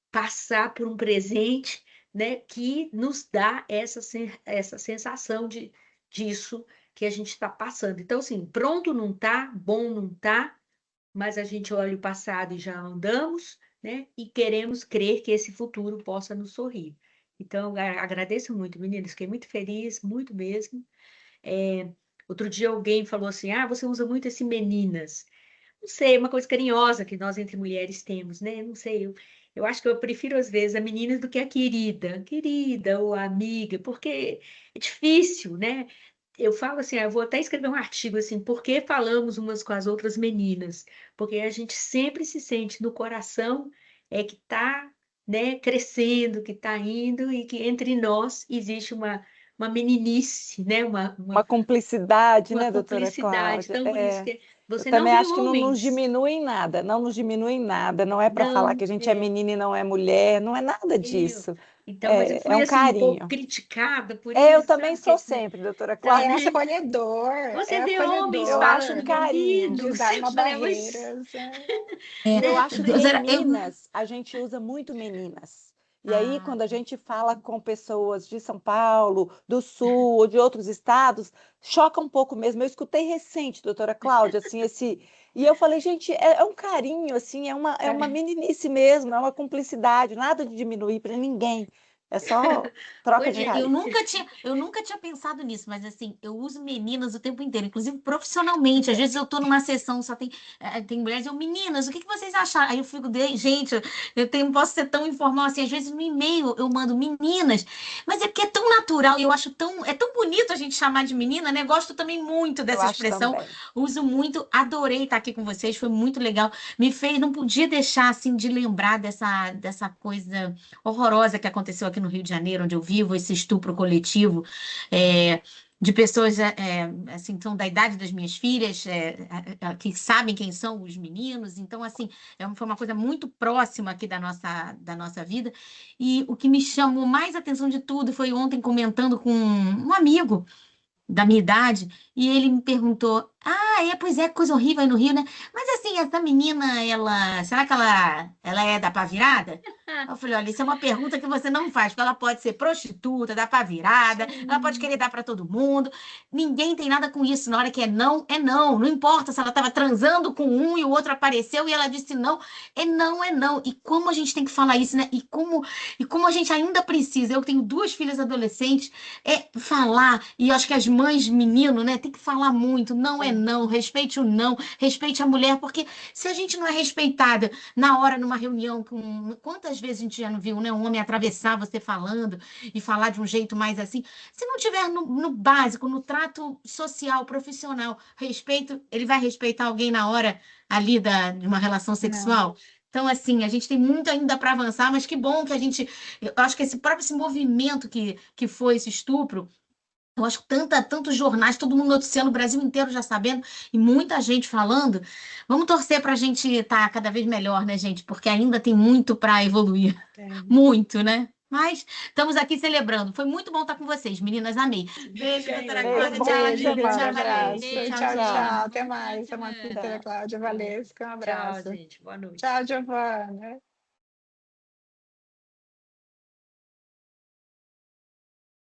passar por um presente, né, que nos dá essa sensação disso que a gente está passando. Então, assim, pronto não está, bom não está, mas a gente olha o passado e já andamos, né, e queremos crer que esse futuro possa nos sorrir. Então, agradeço muito, meninas, fiquei muito feliz, muito mesmo. Outro dia alguém falou assim, você usa muito esse meninas. Não sei, é uma coisa carinhosa que nós entre mulheres temos, né? Não sei, eu acho que eu prefiro às vezes a menina do que a querida ou a amiga, porque é difícil, né? Eu falo assim, eu vou até escrever um artigo assim, por que falamos umas com as outras meninas? Porque a gente sempre se sente no coração que está, né, crescendo, que está indo e que entre nós existe uma meninice, né? Uma cumplicidade, Uma né, doutora cumplicidade. Cláudia? Então, por isso que Eu você não também vê acho que não nos homens. diminui em nada, não nos diminui em nada, não é para falar Não, que a gente é menina e não é mulher, não é nada eu. disso, Então, mas eu é fui um assim um pouco carinho. criticada por Eu isso, também sabe? sou sempre, doutora É Sabe? Cláudia, acolhedor, Você é vê homens eu acho um acolhedor, falando carinho. meninos, eu desarma falei, mas, barreiras. E eu né? acho que em Doutora, Minas a gente usa muito meninas. E aí, Ah, quando a gente fala com pessoas de São Paulo, do Sul ou de outros estados, choca um pouco mesmo. Eu escutei recente, doutora Cláudia, assim, e eu falei, gente, é um carinho, assim, é uma meninice mesmo, é uma cumplicidade, nada de diminuir para ninguém. É só troca pois de é, carinho. eu nunca tinha pensado nisso, mas assim, eu uso meninas o tempo inteiro, inclusive profissionalmente. Às vezes eu tô numa sessão, só tem mulheres, meninas, o que que vocês acharam? Aí eu fico, gente, posso ser tão informal assim, às vezes no e-mail eu mando meninas, mas é porque é tão natural e eu acho é tão bonito a gente chamar de menina, né? Gosto também muito Eu dessa acho expressão, também. uso muito, adorei estar aqui com vocês, foi muito legal. Não podia deixar assim de lembrar dessa coisa horrorosa que aconteceu aqui no Rio de Janeiro, onde eu vivo, esse estupro coletivo de pessoas assim, são da idade das minhas filhas, que sabem quem são os meninos. Então, assim, foi uma coisa muito próxima aqui da nossa vida. E o que me chamou mais atenção de tudo foi ontem comentando com um amigo da minha idade, e ele me perguntou: pois é, coisa horrível aí no Rio, né? Mas assim, essa menina, será que ela é da pá virada? Eu falei, olha, isso é uma pergunta que você não faz, porque ela pode ser prostituta, da pá virada, ela pode querer dar para todo mundo. Ninguém tem nada com isso. Na hora que é não, é não. Não importa se ela estava transando com um e o outro apareceu e ela disse não. É não, é não. E como a gente tem que falar isso, né? E como a gente ainda precisa. Eu tenho 2 filhas adolescentes, falar. E eu acho que as mães, menino, né, tem que falar muito. Não é não. Respeite o não. Respeite a mulher, porque se a gente não é respeitada na hora, numa reunião, quantas vezes a gente já não viu, né? Um homem atravessar você falando e falar de um jeito mais assim. Se não tiver no básico, no trato social, profissional, respeito, ele vai respeitar alguém na hora ali de uma relação Não. sexual? Então, assim, a gente tem muito ainda para avançar, mas que bom que eu acho que esse movimento que foi esse estupro, eu acho que tantos jornais, todo mundo noticiando, o Brasil inteiro já sabendo, e muita gente falando. Vamos torcer para a gente estar cada vez melhor, né, gente? Porque ainda tem muito para evoluir. Muito, né? Mas estamos aqui celebrando. Foi muito bom estar com vocês, meninas. Amei. Beijo, doutora Cláudia. Tchau, Beijo, amiga. Amanda. Tchau, Abraço. Valéria. Tchau, Tchau, tchau. Gina. Até mais. Amanda, doutora Cláudia. Valesca. Um Tchau, abraço. gente. Boa noite. Tchau, Giovana.